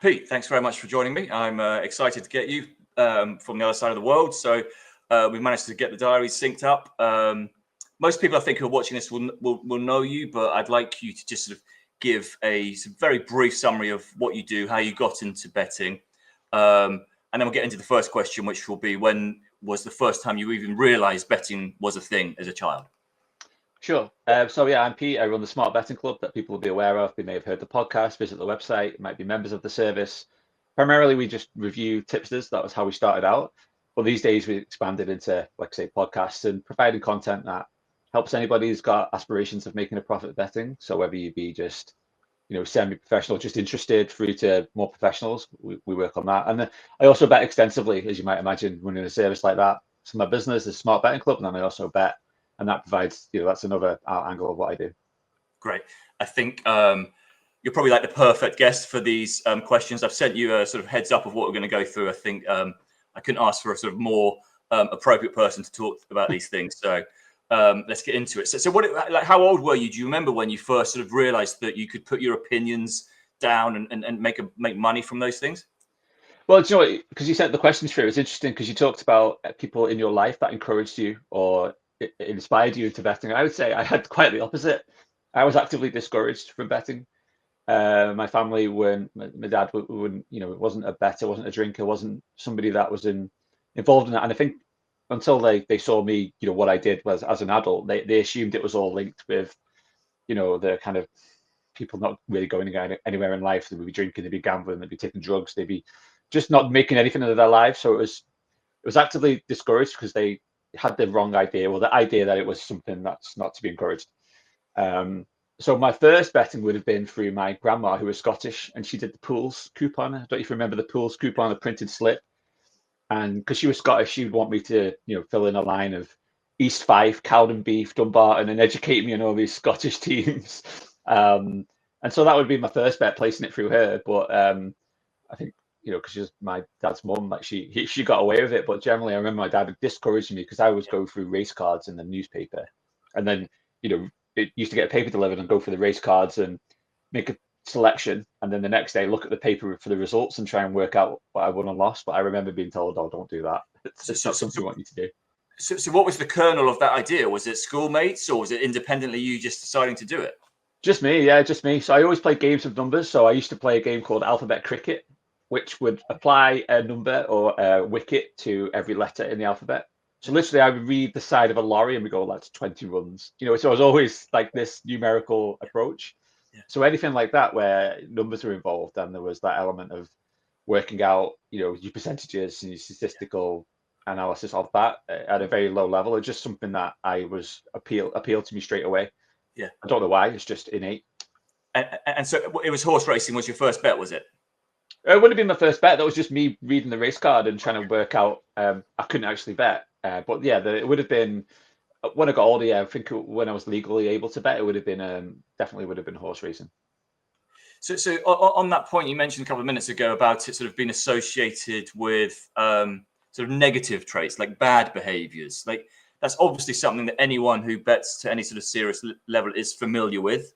Pete, thanks very much for joining me. I'm excited to get you from the other side of the world. So we've managed to get the diaries synced up. Most people I think who are watching this will know you, but I'd like you to just sort of give a very brief summary of what you do, how you got into betting. And then we'll get into the first question, which will be, when was the first time you even realized betting was a thing as a child? Sure. So yeah, I'm Pete. I run the Smart Betting Club that people will be aware of. They may have heard the podcast, visit the website, might be members of the service. Primarily, we just review tipsters. That was how we started out. But these days, we expanded into, like I say, podcasts and providing content that helps anybody who's got aspirations of making a profit betting. So whether you be just, semi-professional, just interested, through to more professionals, we work on that. And I also bet extensively, as you might imagine, running a service like that. So my business is Smart Betting Club, and then I also bet. And that provides, that's another angle of what I do. Great. I think you're probably like the perfect guest for these questions. I've sent you a sort of heads up of what we're going to go through. I think I couldn't ask for a sort of more appropriate person to talk about these things. So let's get into it. So how old were you? Do you remember when you first sort of realized that you could put your opinions down and make money from those things? Well, do you know what? Because you sent the questions through, it's interesting because you talked about people in your life that encouraged you or it inspired you into betting. I would say I had quite the opposite. I was actively discouraged from betting. My family my dad wouldn't, wasn't a bettor, wasn't a drinker, wasn't somebody that was involved in that. And I think until they saw me, what I did was as an adult, they assumed it was all linked with, the kind of people not really going anywhere in life. They'd be drinking, they'd be gambling, they'd be taking drugs, they'd be just not making anything of their lives. So it was actively discouraged because they had the wrong idea, or the idea that it was something that's not to be encouraged. So my first betting would have been through my grandma, who was Scottish, and she did the pools coupon. I don't know if you remember the pools coupon, the printed slip. And because she was Scottish, she would want me to, fill in a line of East Fife, Cowden Beef, Dumbarton, and educate me on all these Scottish teams. And so that would be my first bet, placing it through her. But I think, because she's my dad's mum, like she got away with it. But generally, I remember my dad discouraging me because I was going through race cards in the newspaper, and then it used to get a paper delivered and go for the race cards and make a selection, and then the next day look at the paper for the results and try and work out what I won and lost. But I remember being told, "Oh, don't do that. It's not something we want you to do." So what was the kernel of that idea? Was it schoolmates, or was it independently you just deciding to do it? Just me, yeah, just me. So I always played games of numbers. So I used to play a game called Alphabet Cricket, which would apply a number or a wicket to every letter in the alphabet. So literally, I would read the side of a lorry and we go, that's 20 runs. So it was always like this numerical approach. Yeah. So anything like that where numbers were involved, and there was that element of working out, your percentages and your statistical analysis of that at a very low level, it's just something that I was appealed to me straight away. Yeah, I don't know why. It's just innate. And so it was horse racing was your first bet, was it? It would have been my first bet. That was just me reading the race card and trying to work out. I couldn't actually bet, but yeah, it would have been when I got older. Yeah, I think when I was legally able to bet, it would have been definitely would have been horse racing. So on that point, you mentioned a couple of minutes ago about it sort of being associated with sort of negative traits, like bad behaviors. Like that's obviously something that anyone who bets to any sort of serious level is familiar with.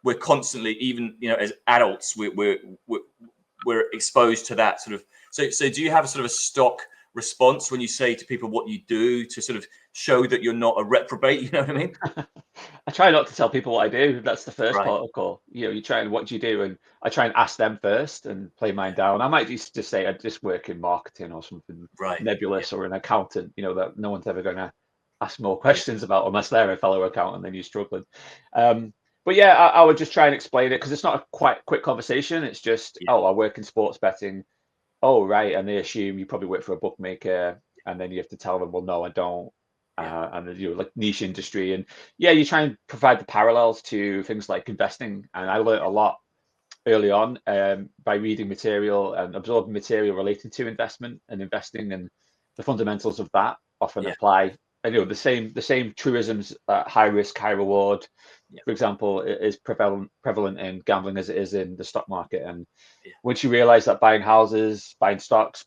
We're constantly, even as adults, we're exposed to that sort of. So do you have a sort of a stock response when you say to people what you do to sort of show that you're not a reprobate? You know what I mean? I try not to tell people what I do. That's the first part of call. You try and what do you do, and I try and ask them first and play mine down. I might just say I just work in marketing or something nebulous, or an accountant. That no one's ever going to ask more questions about unless they're a fellow accountant and you're struggling. But yeah, I would just try and explain it because it's not a quite quick conversation. It's just, oh, I work in sports betting. Oh, right. And they assume you probably work for a bookmaker. And then you have to tell them, well, no, I don't. And like niche industry. And yeah, you try and provide the parallels to things like investing. And I learned a lot early on by reading material and absorbing material relating to investment and investing, and the fundamentals of that often apply. And the same truisms, high risk, high reward, for example, is prevalent in gambling as it is in the stock market. And once you realize that buying houses, buying stocks,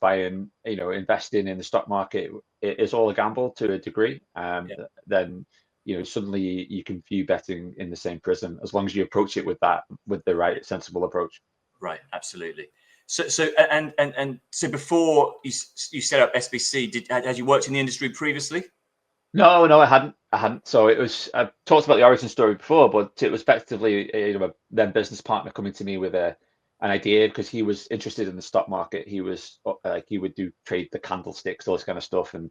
investing in the stock market, it is all a gamble to a degree, then suddenly you can view betting in the same prism, as long as you approach it with the right sensible approach. Right, absolutely. So before you set up SBC, had you worked in the industry previously? No, no, I hadn't. I hadn't. So it was. I talked about the origin story before, but it was effectively a then business partner coming to me with an idea because he was interested in the stock market. He was like he would do trade the candlesticks, all this kind of stuff, and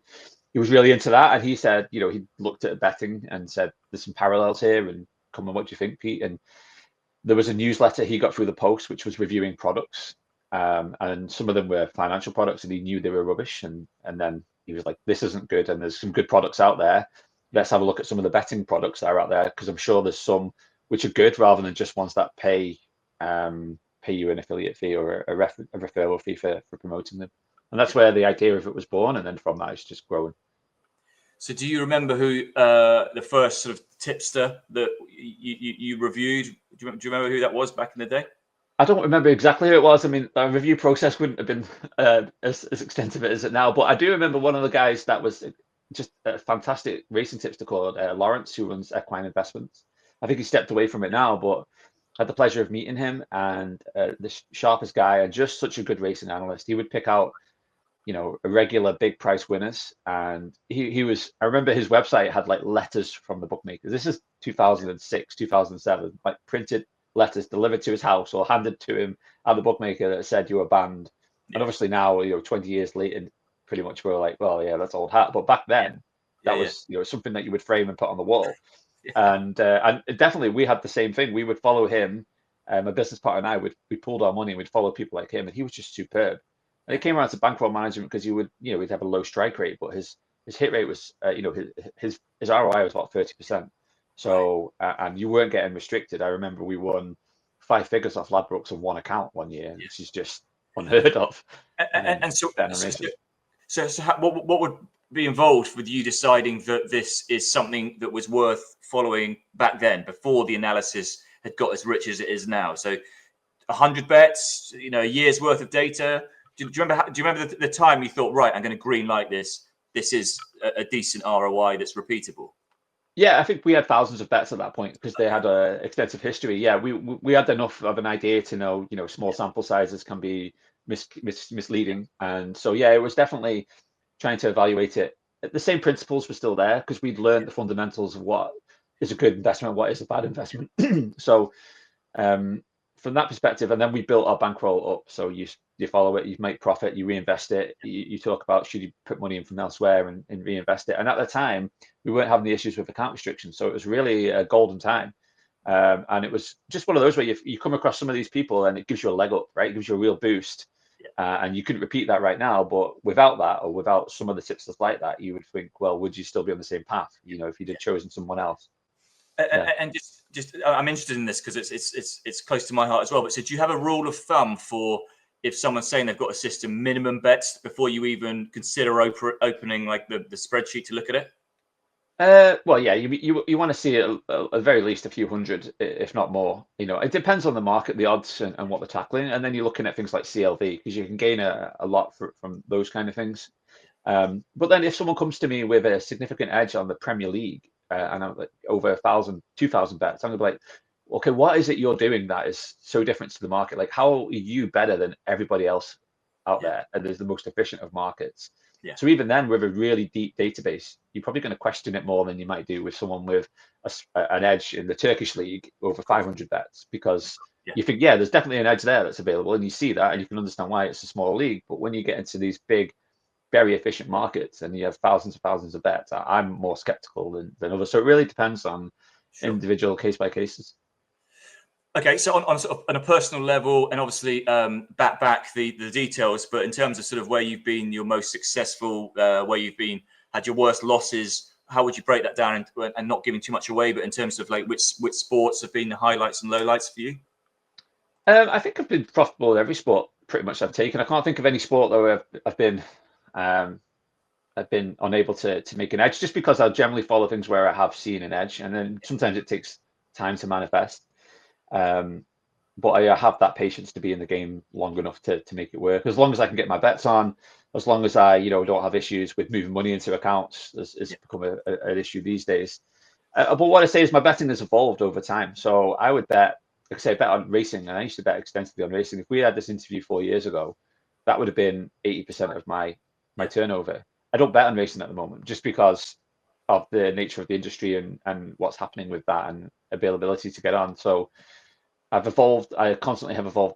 he was really into that. And he said, he looked at betting and said, "There's some parallels here." And come on, what do you think, Pete? And there was a newsletter he got through the post, which was reviewing products, and some of them were financial products, and he knew they were rubbish. And then he was like, "This isn't good, and there's some good products out there. Let's have a look at some of the betting products that are out there because I'm sure there's some which are good rather than just ones that pay you an affiliate fee or a referral fee for promoting them." And that's where the idea of it was born, and then from that it's just grown. So do you remember who the first sort of tipster that you reviewed? Do you remember who that was back in the day? I don't remember exactly who it was. I mean, the review process wouldn't have been as extensive as it now, but I do remember one of the guys that was just a fantastic racing tipster called Lawrence, who runs Equine Investments. I think he stepped away from it now, but I had the pleasure of meeting him, and the sharpest guy and just such a good racing analyst. He would pick out, a regular big price winners, and he was. I remember his website had like letters from the bookmakers. This is 2006, 2007, like printed letters delivered to his house or handed to him at the bookmaker that said you were banned. And obviously now, 20 years later, pretty much we're like, well, yeah, that's old hat. But back then, that was something that you would frame and put on the wall. And definitely we had the same thing. We would follow him. My business partner and I we pulled our money and we'd follow people like him, and he was just superb. And it came around to bankroll management because we'd have a low strike rate, but his hit rate was, his ROI was about 30%. So, and you weren't getting restricted. I remember we won 5 figures off Ladbrokes on one account one year, which is just unheard of. And so what would be involved with you deciding that this is something that was worth following back then, before the analysis had got as rich as it is now? So 100 bets, a year's worth of data. Do you remember the time you thought, right, I'm going to green light this? This is a decent ROI that's repeatable. Yeah, I think we had thousands of bets at that point because they had a extensive history. Yeah, we had enough of an idea to know, small sample sizes can be misleading, and so yeah, it was definitely trying to evaluate it. The same principles were still there because we'd learned the fundamentals of what is a good investment, what is a bad investment. So from that perspective, and then we built our bankroll up. So you follow it, you make profit, you reinvest it. You talk about should you put money in from elsewhere and reinvest it. And at the time, we weren't having the issues with account restrictions, so it was really a golden time. And it was just one of those where you come across some of these people and it gives you a leg up, right? It gives you a real boost. And you couldn't repeat that right now, but without that, or without some of the tipsters like that, you would think, well, would you still be on the same path? If you'd have chosen someone else. And just I'm interested in this because it's close to my heart as well. But so, do you have a rule of thumb for if someone's saying they've got a system, minimum bets before you even consider opening like the spreadsheet to look at it? Well, yeah, you want to see it at very least a few hundred, if not more. It depends on the market, the odds, and what they're tackling, and then you're looking at things like CLV because you can gain a lot from those kind of things. But then if someone comes to me with a significant edge on the Premier League and I'm like over 1,000, 2,000 bets, I'm gonna be like, okay, what is it you're doing that is so different to the market? Like, how are you better than everybody else out there? And there's the most efficient of markets. So even then, with a really deep database, you're probably going to question it more than you might do with someone with an edge in the Turkish league over 500 bets, because you think, yeah, there's definitely an edge there that's available, and you see that, and you can understand why it's a small league. But when you get into these big, very efficient markets, and you have thousands and thousands of bets, I'm more skeptical than others. So it really depends on individual case by cases. Okay, so on sort of on a personal level, and obviously back the details, but in terms of sort of where you've been your most successful, where you've been had your worst losses, how would you break that down and not giving too much away? But in terms of like which sports have been the highlights and lowlights for you? I think I've been profitable in every sport pretty much I've taken. I can't think of any sport though I've been unable to make an edge, just because I'll generally follow things where I have seen an edge, and then sometimes it takes time to manifest. But I have that patience to be in the game long enough to make it work. As long as I can get my bets on, as long as I don't have issues with moving money into accounts, has become an issue these days. But what I say is my betting has evolved over time. So I would bet like I say, bet on racing, and I used to bet extensively on racing. If we had this interview 4 years ago, that would have been 80% of my turnover. I don't bet on racing at the moment just because of the nature of the industry and what's happening with that and availability to get on. So I've evolved. I constantly have evolved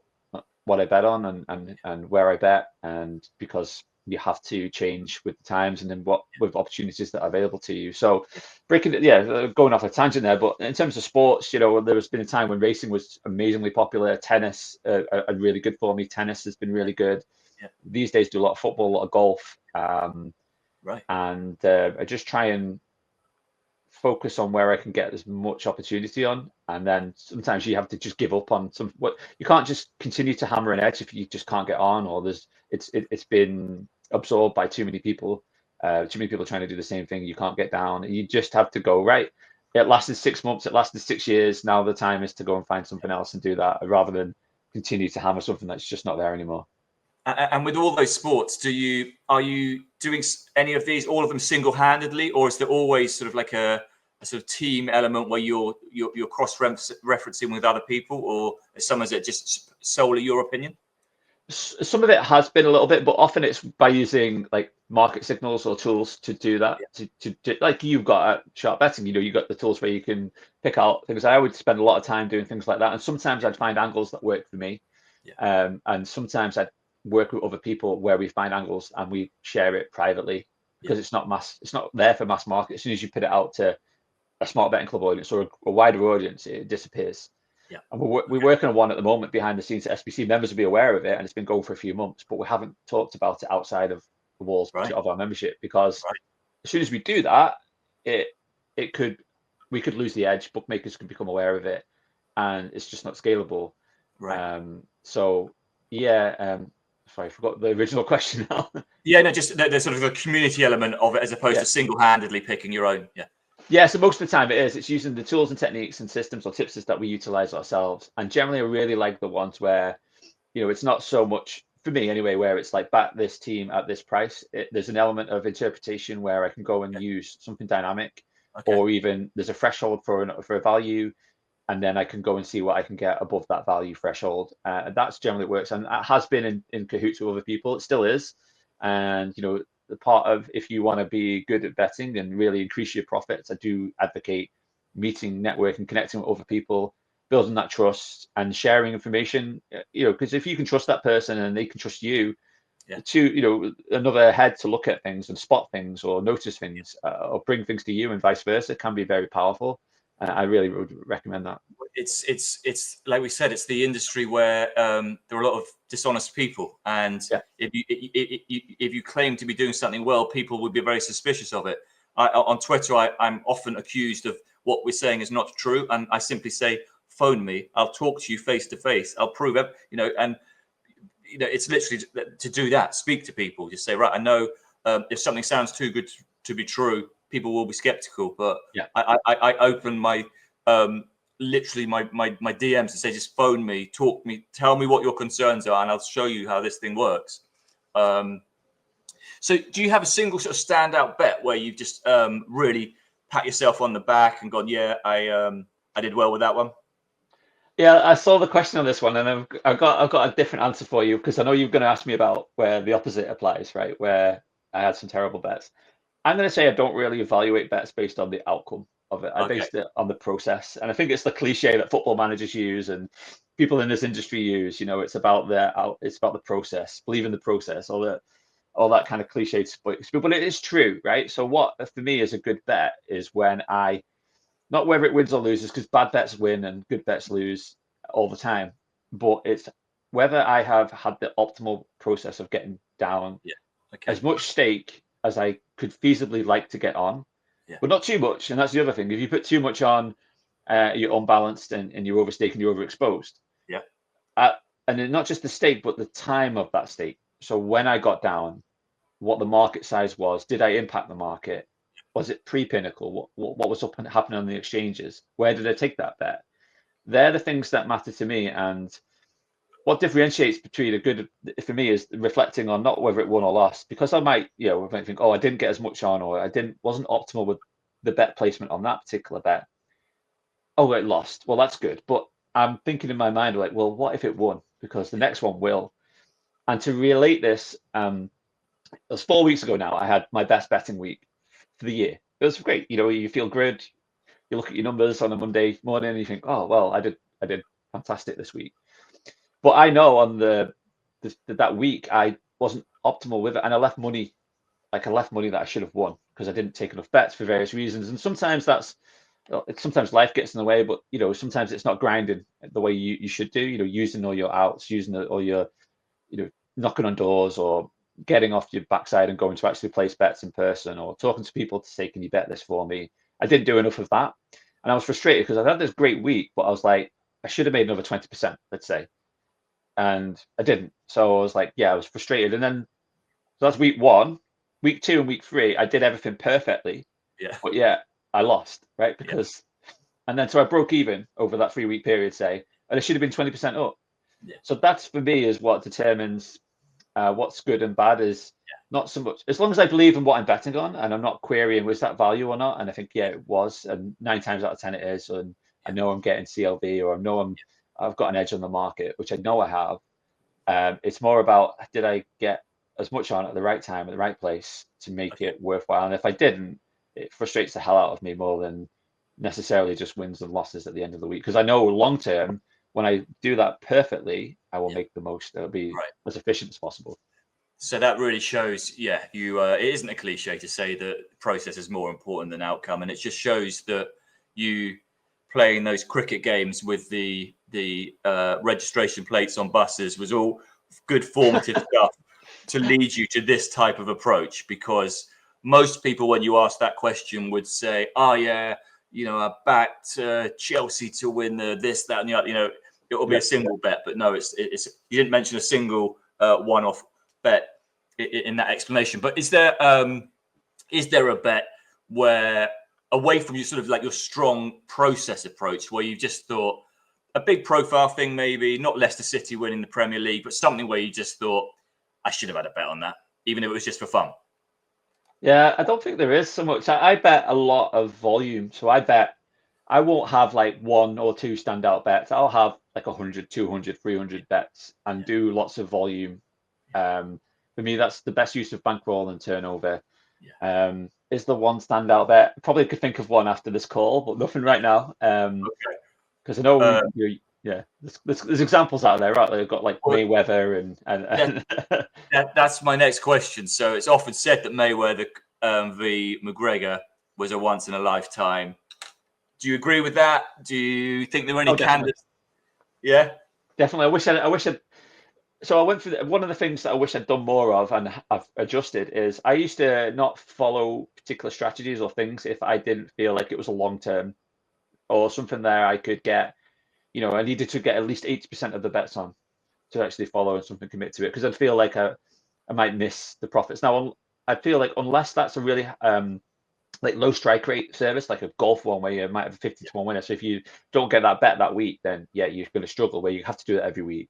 what I bet on and where I bet, and because you have to change with the times and then what with opportunities that are available to you. So breaking it, yeah, going off a tangent there, but in terms of sports, there has been a time when racing was amazingly popular. Tennis are really good for me. Tennis has been really good. Yeah. These days, do a lot of football, a lot of golf, Right. and I just try and focus on where I can get as much opportunity on, and then sometimes you have to just give up on what you can't just continue to hammer an edge if you just can't get on, or it's been absorbed by too many people trying to do the same thing. You can't get down, and you just have to go, right, it lasted 6 months, it lasted 6 years, now the time is to go and find something else and do that, rather than continue to hammer something that's just not there anymore. And with all those sports, are you doing any of these, all of them single-handedly, or is there always sort of like a sort of team element where you're cross-referencing with other people, or is some of it just solely your opinion? Some of it has been a little bit, but often it's by using like market signals or tools to do that. To like you've got at sharp betting, you've got the tools where you can pick out things. I would spend a lot of time doing things like that, and sometimes I'd find angles that work for me, and sometimes I'd work with other people where we find angles and we share it privately, because it's not there for mass market. As soon as you put it out to a smart betting club audience or a wider audience, it disappears. Yeah. And we're working on one at the moment behind the scenes. SBC members will be aware of it, and it's been going for a few months, but we haven't talked about it outside of the walls of our membership, because as soon as we do that, we could lose the edge. Bookmakers could become aware of it, and it's just not scalable. Right. So yeah. Sorry, I forgot the original question now. Yeah, no, just there's sort of a community element of it as opposed to single-handedly picking your own. Yeah. Yeah, so most of the time it's using the tools and techniques and systems or tipsters that we utilize ourselves. And generally, I really like the ones where, it's not so much, for me anyway, where it's like back this team at this price. There's an element of interpretation where I can go and use something dynamic, or even there's a threshold for a value, and then I can go and see what I can get above that value threshold. And that's generally works. And that has been in cahoots with other people. It still is. And, the part of, if you want to be good at betting and really increase your profits, I do advocate meeting, networking, connecting with other people, building that trust and sharing information, because if you can trust that person and they can trust you, to, another head to look at things and spot things or notice things, or bring things to you and vice versa, can be very powerful. I really would recommend that. It's like we said, it's the industry where there are a lot of dishonest people, and if you claim to be doing something well, people would be very suspicious of it. On Twitter, I'm often accused of what we're saying is not true, and I simply say, phone me, I'll talk to you face to face, I'll prove it, and it's literally to do that, speak to people, just say, right, I know if something sounds too good to be true, people will be skeptical, but I open my literally my DMs and say, just phone me, talk to me, tell me what your concerns are, and I'll show you how this thing works. So do you have a single sort of standout bet where you've just really pat yourself on the back and gone, yeah, I did well with that one? Yeah, I saw the question on this one, and I've got a different answer for you, because I know you're going to ask me about where the opposite applies, right? Where I had some terrible bets. I'm going to say I don't really evaluate bets based on the outcome of it. I based it on the process, and I think it's the cliche that football managers use and people in this industry use. It's about the process, believe in the process, all that kind of cliche but it is true, right? So what for me is a good bet is when not whether it wins or loses, because bad bets win and good bets lose all the time, but it's whether I have had the optimal process of getting down as much stake as I could feasibly like to get on, but not too much. And that's the other thing. If you put too much on, you're unbalanced and you're overstaking, you're overexposed. And then not just the stake, but the time of that stake. So when I got down, what the market size was, did I impact the market? Was it pre-pinnacle? What was happening on the exchanges? Where did I take that bet? They're the things that matter to me. And what differentiates between a good, for me, is reflecting on not whether it won or lost, because I might think, oh, I didn't get as much on, or wasn't optimal with the bet placement on that particular bet. Oh, it lost. Well, that's good. But I'm thinking in my mind like, well, what if it won? Because the next one will. And to relate this, it was 4 weeks ago now. I had my best betting week for the year. It was great. You know, you feel good. You look at your numbers on a Monday morning and you think, oh well, I did fantastic this week. But I know on that week I wasn't optimal with it, and I left money like I left money that I should have won because I didn't take enough bets for various reasons. And sometimes sometimes life gets in the way, but you know, sometimes it's not grinding the way you should do. You know, using all your outs, using all your, you know, knocking on doors or getting off your backside and going to actually place bets in person or talking to people to say, can you bet this for me? I didn't do enough of that. And I was frustrated because I had this great week, but I was like, I should have made another 20%, let's say. And I didn't. So I was like, yeah, I was frustrated. And then so that's week one. Week two and week three, I did everything perfectly. Yeah. But yeah, I lost, right? Yeah. Because and then so I broke even over that 3 week period, say, and it should have been 20% up. Yeah. So that's for me is what determines what's good and bad is not so much as long as I believe in what I'm betting on and I'm not querying was that value or not. And I think yeah, it was, and 9 times out of 10 it is. And I know I'm getting CLV or I know I've got an edge on the market, which I know I have. It's more about did I get as much on at the right time at the right place to make it worthwhile. And if I didn't, it frustrates the hell out of me more than necessarily just wins and losses at the end of the week. Because I know long term, when I do that perfectly, I will make the most. It'll be as efficient as possible. So that really shows, yeah, you. It isn't a cliche to say that process is more important than outcome, and it just shows that you playing those cricket games with the registration plates on buses was all good formative stuff to lead you to this type of approach. Because most people, when you ask that question, would say, "Oh yeah, you know, I backed Chelsea to win this, that, and the other." You know, it will be a single bet, but no, it's you didn't mention a single one-off bet in that explanation. But is there a bet where, away from your sort of like your strong process approach, where you just thought a big profile thing, maybe not Leicester City winning the Premier League, but something where you just thought I should have had a bet on that, even if it was just for fun? Yeah, I don't think there is so much. I bet a lot of volume. So I bet I won't have like one or two standout bets. I'll have like 100, 200, 300 bets and do lots of volume. For me, that's the best use of bankroll and turnover. Is the one standout bet? Probably could think of one after this call, but nothing right now. Because I know there's examples out there, right? They've got like Mayweather and that's my next question. So it's often said that Mayweather v McGregor was a once in a lifetime. Do you agree with that? Do you think there were any candidates? Yeah, definitely. I wish I'd. So I went through one of the things that I wish I'd done more of, and I've adjusted, is I used to not follow particular strategies or things if I didn't feel like it was a long term or something there I could get. You know, I needed to get at least 80% of the bets on to actually follow and something commit to it, because I'd feel like I might miss the profits. Now, I feel like unless that's a really like low strike rate service, like a golf one where you might have a 50 to 1 winner. So if you don't get that bet that week, then yeah, you're going to struggle where you have to do it every week.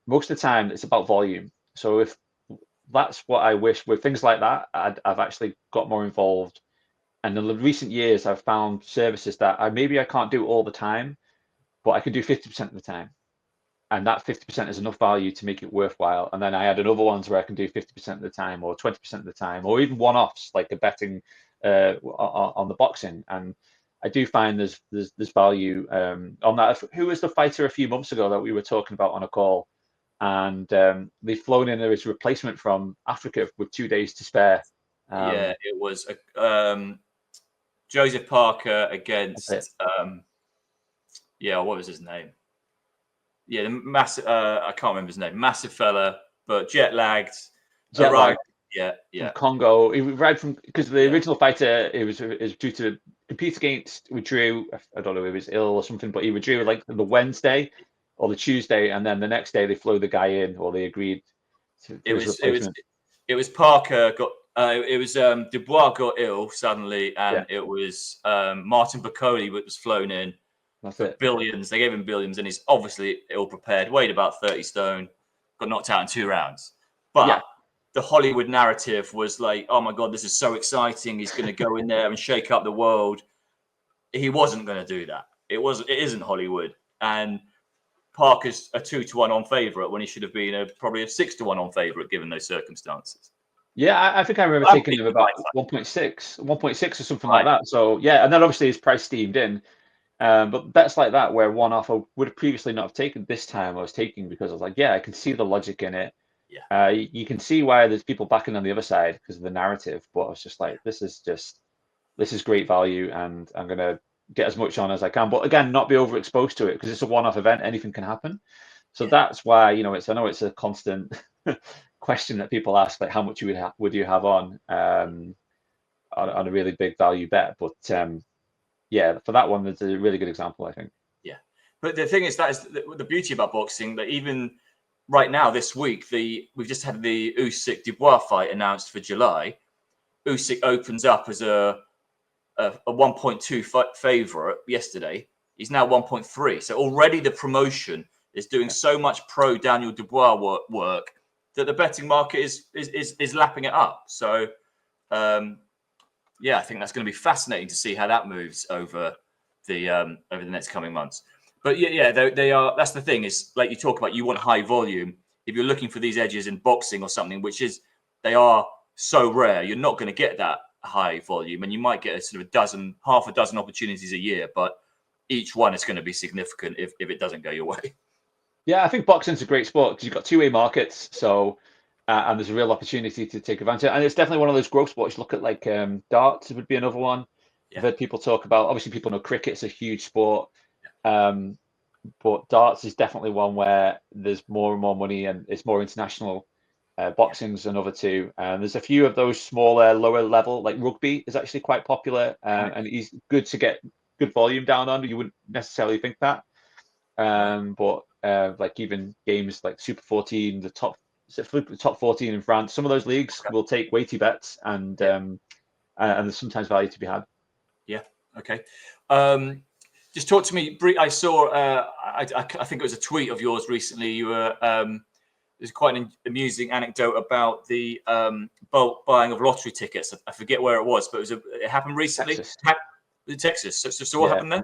Most of the time, it's about volume. So if that's what I wish with things like that, I've actually got more involved. And in the recent years, I've found services that maybe I can't do all the time, but I can do 50% of the time. And that 50% is enough value to make it worthwhile. And then I add another ones where I can do 50% of the time or 20% of the time, or even one-offs like a betting on the boxing. And I do find there's value on that. Who was the fighter a few months ago that we were talking about on a call? And they've flown in his replacement from Africa with 2 days to spare. It was Joseph Parker against what was his name? Yeah, the massive. I can't remember his name. Massive fella, but jet lagged. Yeah. From Congo. He arrived from because the original fighter is due to compete against. Withdrew. I don't know if he was ill or something, but he withdrew like the Wednesday or the Tuesday, and then the next day they flew the guy in, or they agreed to his replacement. It was Parker got. It was Dubois got ill suddenly, and it was Martin Boccoli was flown in. That's for it. Billions. They gave him billions, and he's obviously ill prepared. Weighed about 30 stone, got knocked out in 2 rounds. But the Hollywood narrative was like, "Oh my god, this is so exciting! He's going to go in there and shake up the world." He wasn't going to do that. It isn't Hollywood. and Parker's a 2-1 on favourite when he should have been probably a 6-1 on favourite given those circumstances. Yeah, I think I remember taking him about 1.6 or something like that. So yeah, and then obviously his price steamed in. But bets like that where one off I would have previously not have taken, this time I was taking because I was like, yeah, I can see the logic in it. Yeah. You can see why there's people backing on the other side because of the narrative. But I was just like, this is great value, and I'm gonna get as much on as I can. But again, not be overexposed to it because it's a one-off event. Anything can happen. So that's why, I know it's a constant question that people ask, like how much would you have on a really big value bet. But yeah, for that one, that's a really good example, I think. Yeah, but the thing is, that is the beauty about boxing, that even right now this week, we've just had the Usyk Dubois fight announced for July. Usyk opens up as a 1.2 favorite yesterday. He's now 1.3. So already the promotion is doing so much pro Daniel Dubois work that the betting market is lapping it up. So yeah, I think that's going to be fascinating to see how that moves over the next coming months. But yeah, they are. That's the thing, is like you talk about, you want high volume. If you're looking for these edges in boxing or something, they are so rare, you're not going to get that high volume, and you might get a sort of half a dozen opportunities a year, but each one is going to be significant if it doesn't go your way. Yeah, I think boxing's a great sport because you've got two-way markets, so and there's a real opportunity to take advantage. And it's definitely one of those growth sports. Look at like darts would be another one. Yeah. I've heard people talk about. Obviously, people know cricket's a huge sport, but darts is definitely one where there's more and more money, and it's more international. Boxing's another two, and there's a few of those smaller, lower level, like rugby is actually quite popular, and it's good to get good volume down on. You wouldn't necessarily think that. But like even games like Super 14, the top 14 in France, some of those leagues will take weighty bets, and there's sometimes value to be had. Yeah. Okay. Just talk to me. I saw. I think it was a tweet of yours recently. You were. There's quite an amusing anecdote about the bulk buying of lottery tickets. I forget where it was, but it happened recently. Texas. So what happened then?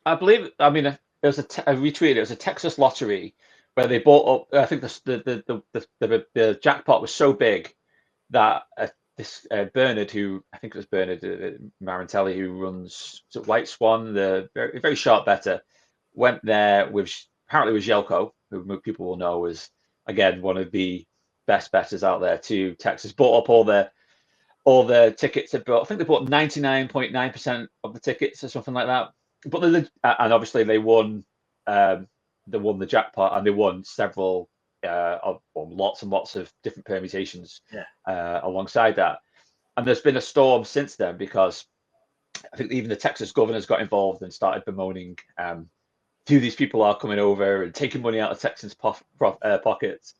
I believe. I mean, it was I retweeted. It was a Texas lottery where they bought up. I think the jackpot was so big that this Bernard, who I think it was Bernard Marantelli, who runs White Swan, the very, very sharp bettor, went there with apparently with Jelko, who people will know as, again, one of the best bettors out there, to Texas. Bought up all the tickets. I think they bought 99.9% of the tickets or something like that. But and obviously they won. They won the jackpot, and they won several lots and lots of different permutations alongside that. And there's been a storm since then because I think even the Texas governors got involved and started bemoaning who these people are coming over and taking money out of Texans' pockets.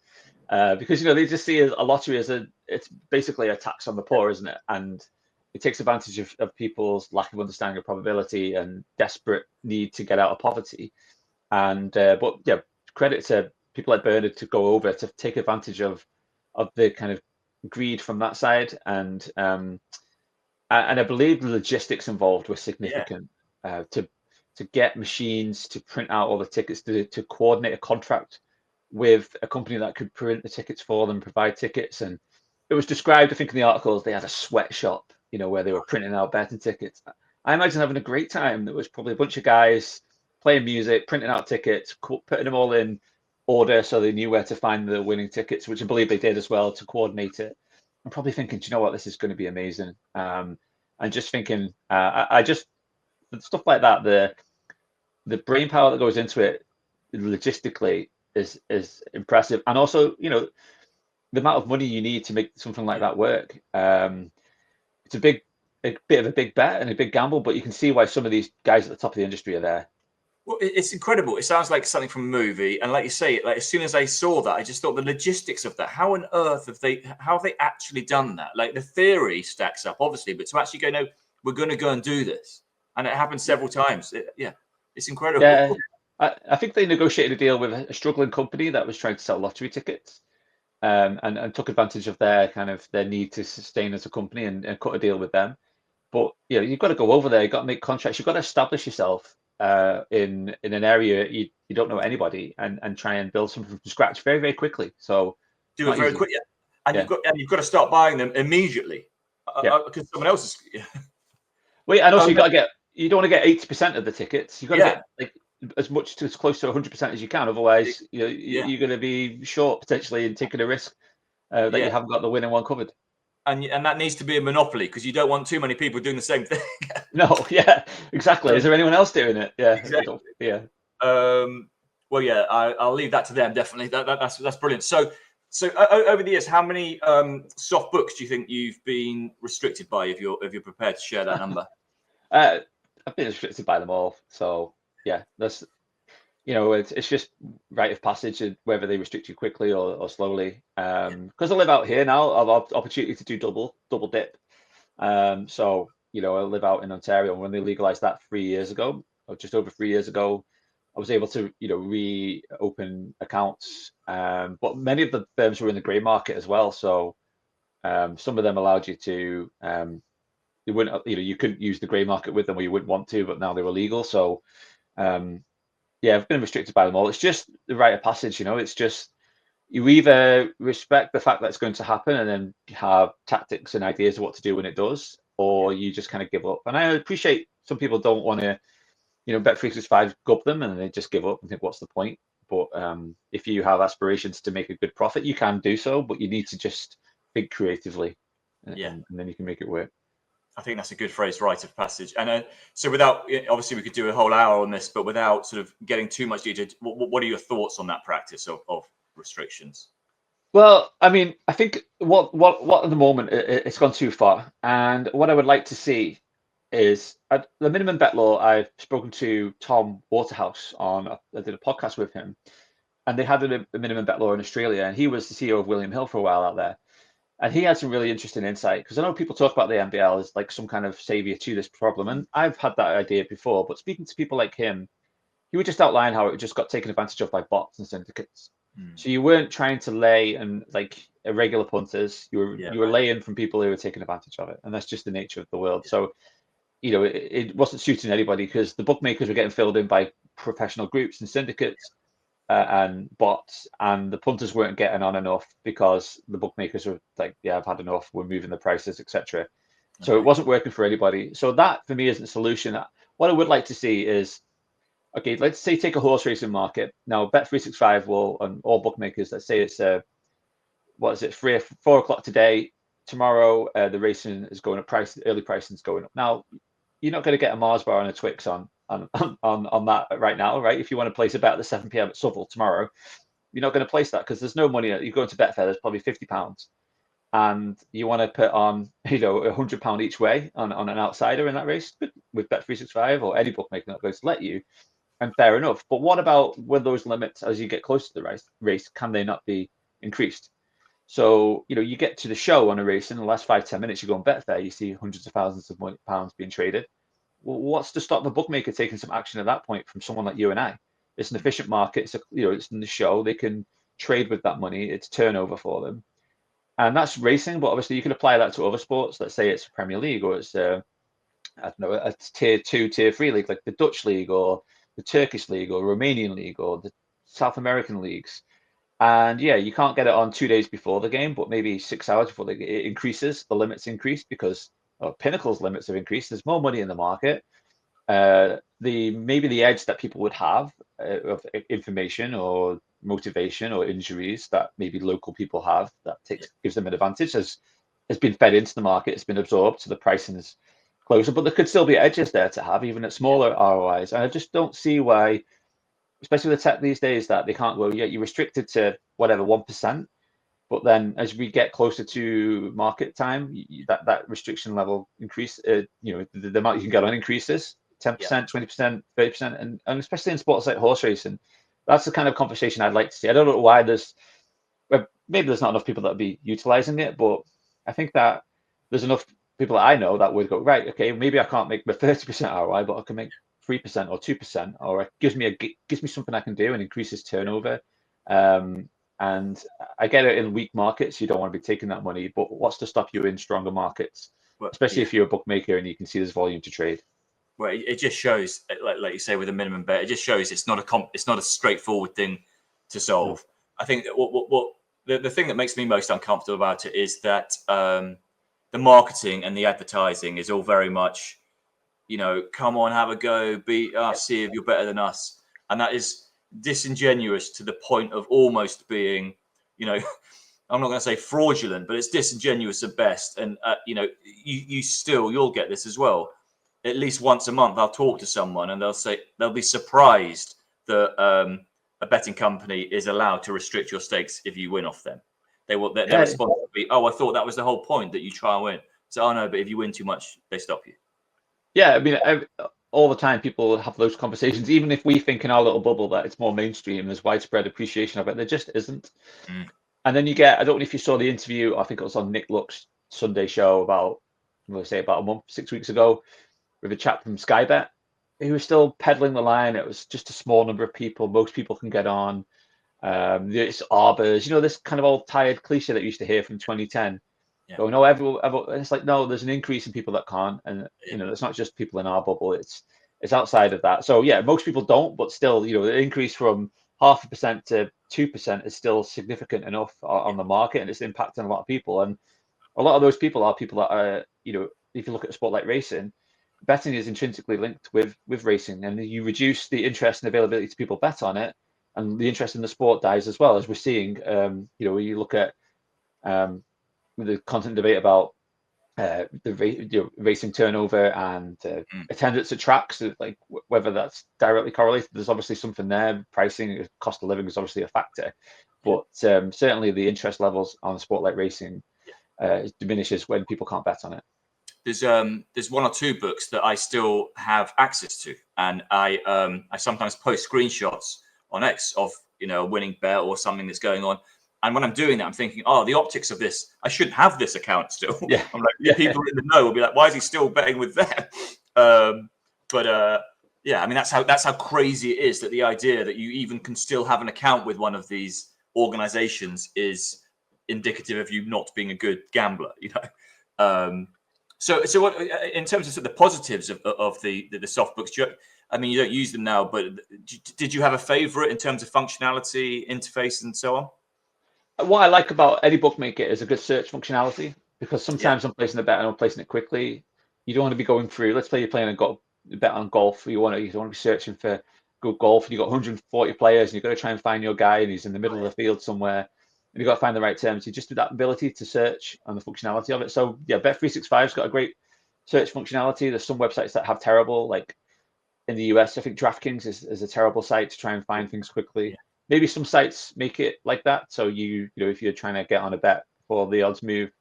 Because they just see a lottery as it's basically a tax on the poor, isn't it? And it takes advantage of people's lack of understanding of probability and desperate need to get out of poverty. And but yeah, credit to people like Bernard to go over to take advantage of the kind of greed from that side. And I believe the logistics involved were significant. To get machines to print out all the tickets, to coordinate a contract with a company that could print the tickets for them, provide tickets. And it was described, I think, in the articles, they had a sweatshop, where they were printing out betting tickets. I imagine having a great time. There was probably a bunch of guys playing music, printing out tickets, putting them all in order so they knew where to find the winning tickets, which I believe they did as well to coordinate it. I'm probably thinking, do you know what, this is going to be amazing. And just thinking, I just, stuff like that, the brain power that goes into it logistically is impressive. And also, the amount of money you need to make something like that work. It's a bit of a big bet and a big gamble, but you can see why some of these guys at the top of the industry are there. Well, it's incredible. It sounds like something from a movie. And like you say, like as soon as I saw that, I just thought the logistics of that. How on earth have they actually done that? Like the theory stacks up, obviously, but to actually go, no, we're going to go and do this. And it happened several times. It's incredible. Yeah, I think they negotiated a deal with a struggling company that was trying to sell lottery tickets, and took advantage of their need to sustain as a company and cut a deal with them. But you've got to go over there. You've got to make contracts. You've got to establish yourself in an area you don't know anybody, and try and build something from scratch very, very quickly. So it's Do it not very easy. quickly, and Yeah, you've got to start buying them immediately yeah. because someone else is. Well, and also Um, you don't want to get 80% of the tickets. You've got to yeah, get like as close to 100% as you can. Otherwise, yeah, you're going to be short potentially and taking a risk that you yeah. haven't got the winning one covered. And that needs to be a monopoly because you don't want too many people doing the same thing. No, yeah, exactly. Is there anyone else doing it? Yeah, I Exactly. don't, yeah. Well, yeah, I'll leave that to them. Definitely, that's brilliant. So, over the years, how many soft books do you think you've been restricted by? If you're prepared to share that number. I've been restricted by them all. So yeah, that's it's just rite of passage, and whether they restrict you quickly or slowly. Because I live out here now, I've had opportunity to do double dip. So I live out in Ontario, and when they legalized that 3 years ago, or just over 3 years ago, I was able to reopen accounts. But many of the firms were in the grey market as well. So some of them allowed you to you wouldn't you couldn't use the grey market with them, or you wouldn't want to, but now they were legal. So um, yeah, I've been restricted by them all. It's just the rite of passage. It's just you either respect the fact that it's going to happen and then have tactics and ideas of what to do when it does, Yeah, or you just kind of give up. And I appreciate some people don't want to, Bet365 gub them and they just give up and think, what's the point? But if you have aspirations to make a good profit, you can do so, but you need to just think creatively, and, yeah. and then you can make it work. I think that's a good phrase, rite of passage. And so, without obviously, we could do a whole hour on this, but without sort of getting too much detail, what are your thoughts on that practice of restrictions? Well, I mean, I think what at the moment it's gone too far, and what I would like to see is the minimum bet law. I've spoken to Tom Waterhouse on. I did a podcast with him, and they had a minimum bet law in Australia, and he was the CEO of William Hill for a while out there, and he had some really interesting insight because I know people talk about the MBL as like some kind of savior to this problem, and I've had that idea before, but speaking to people like him, he would just outline how it just got taken advantage of by bots and syndicates. Mm. So you weren't trying to lay and like irregular punters. You were Yeah, you were right. laying from people who were taking advantage of it, and that's just the nature of the world. Yeah, So it wasn't suiting anybody because the bookmakers were getting filled in by professional groups and syndicates and bots, and the punters weren't getting on enough because the bookmakers were like, yeah, I've had enough. We're moving the prices, etc. So it okay. wasn't working for anybody. So that for me isn't a solution. What I would like to see is, okay, let's say take a horse racing market. Now, Bet365 will, and all bookmakers, let's say it's what is it, 4 o'clock today. Tomorrow, the racing is going up, early pricing is going up. Now, you're not going to get a Mars bar and a Twix on that right now, right? If you want to place a bet at the 7 p.m. at Southall tomorrow, you're not going to place that because there's no money. You go into Betfair, there's probably £50, and you want to put on, £100 each way on an outsider in that race with Bet365 or any bookmaker that goes to let you, and fair enough. But what about with those limits as you get closer to the race? Can they not be increased? So, you get to the show on a race in the last 5, 10 minutes, you go on Betfair, you see hundreds of thousands of pounds being traded. Well, what's to stop the bookmaker taking some action at that point from someone like you and I? It's an efficient market. It's in the show. They can trade with that money. It's turnover for them, and that's racing. But obviously, you can apply that to other sports. Let's say it's Premier League or it's I don't know, a tier two, tier three league like the Dutch league or the Turkish league or Romanian league or the South American leagues. And yeah, you can't get it on 2 days before the game, but maybe 6 hours before it increases. The limits increase because Pinnacle's limits have increased. There's more money in the market. Maybe the edge that people would have of information or motivation or injuries that maybe local people have that Yeah, gives them an advantage has been fed into the market. It's been absorbed, so the pricing is closer. But there could still be edges there to have, even at yeah, smaller ROIs. And I just don't see why, especially with the tech these days, that they can't go, yeah, you're restricted to whatever 1%. But then as we get closer to market time, that restriction level increase, the amount you can get on increases yeah, 10%, 20%, 30%, and especially in sports like horse racing. That's the kind of conversation I'd like to see. I don't know why maybe there's not enough people that would be utilizing it, but I think that there's enough people that I know that would go, right, okay, maybe I can't make the 30% ROI, but I can make 3% or 2%, or it gives me something I can do and increases turnover. Um, and I get it in weak markets, you don't want to be taking that money, but what's to stop you in stronger markets, well, especially yeah. if you're a bookmaker and you can see there's volume to trade? Well, it just shows, like you say, with a minimum bet, it just shows it's not a straightforward thing to solve. No. I think that what the thing that makes me most uncomfortable about it is that the marketing and the advertising is all very much, come on, have a go, beat us, see if you're better than us, and that is disingenuous to the point of almost being, I'm not going to say fraudulent, but it's disingenuous at best. And you'll get this as well. At least once a month, I'll talk to someone and they'll be surprised that a betting company is allowed to restrict your stakes if you win off them. Their response will be, "Oh, I thought that was the whole point, that you try and win." So, "Oh no, but if you win too much, they stop you." Yeah, I mean, all the time people have those conversations. Even if we think in our little bubble that it's more mainstream, there's widespread appreciation of it. There just isn't. Mm. And then you get, I don't know if you saw the interview, I think it was on Nick Luck's Sunday show about a month, 6 weeks ago, with a chap from Sky Bet who was still peddling the line. It was just a small number of people. Most people can get on. It's arbors, this kind of old tired cliche that you used to hear from 2010. Yeah. Go, no, everyone, it's like, no, there's an increase in people that can't. And, it's not just people in our bubble. It's outside of that. So yeah, most people don't, but still, the increase from 0.5% to 2% is still significant enough on the market, and it's impacting a lot of people. And a lot of those people are people that are, if you look at a sport like racing, betting is intrinsically linked with racing, and you reduce the interest and availability to people bet on it, and the interest in the sport dies as well, as we're seeing. You look at the constant debate about the racing turnover and attendance at tracks, like whether that's directly correlated. There's obviously something there. Pricing, cost of living is obviously a factor, but certainly the interest levels on a sport like racing diminishes when people can't bet on it. There's one or two books that I still have access to, and I sometimes post screenshots on X of a winning bet or something that's going on. And when I'm doing that, I'm thinking, the optics of this, I shouldn't have this account still. Yeah. I'm like, people in the know will be like, why is he still betting with them? I mean, that's how crazy it is, that the idea that you even can still have an account with one of these organizations is indicative of you not being a good gambler, So what, in terms of the positives of the soft books, I mean, you don't use them now, but did you have a favorite in terms of functionality, interface, and so on? What I like about any bookmaker is a good search functionality, because sometimes I'm placing a bet and I'm placing it quickly. You don't want to be going through. Let's say you're playing a bet on golf. You want to be searching for good golf, and you've got 140 players, and you've got to try and find your guy, and he's in the middle of the field somewhere, and you've got to find the right terms. You just do that ability to search and the functionality of it. So yeah, Bet365's got a great search functionality. There's some websites that have terrible, like in the US, I think DraftKings is a terrible site to try and find things quickly. Yeah. Maybe some sites make it like that. So if you're trying to get on a bet before the odds move,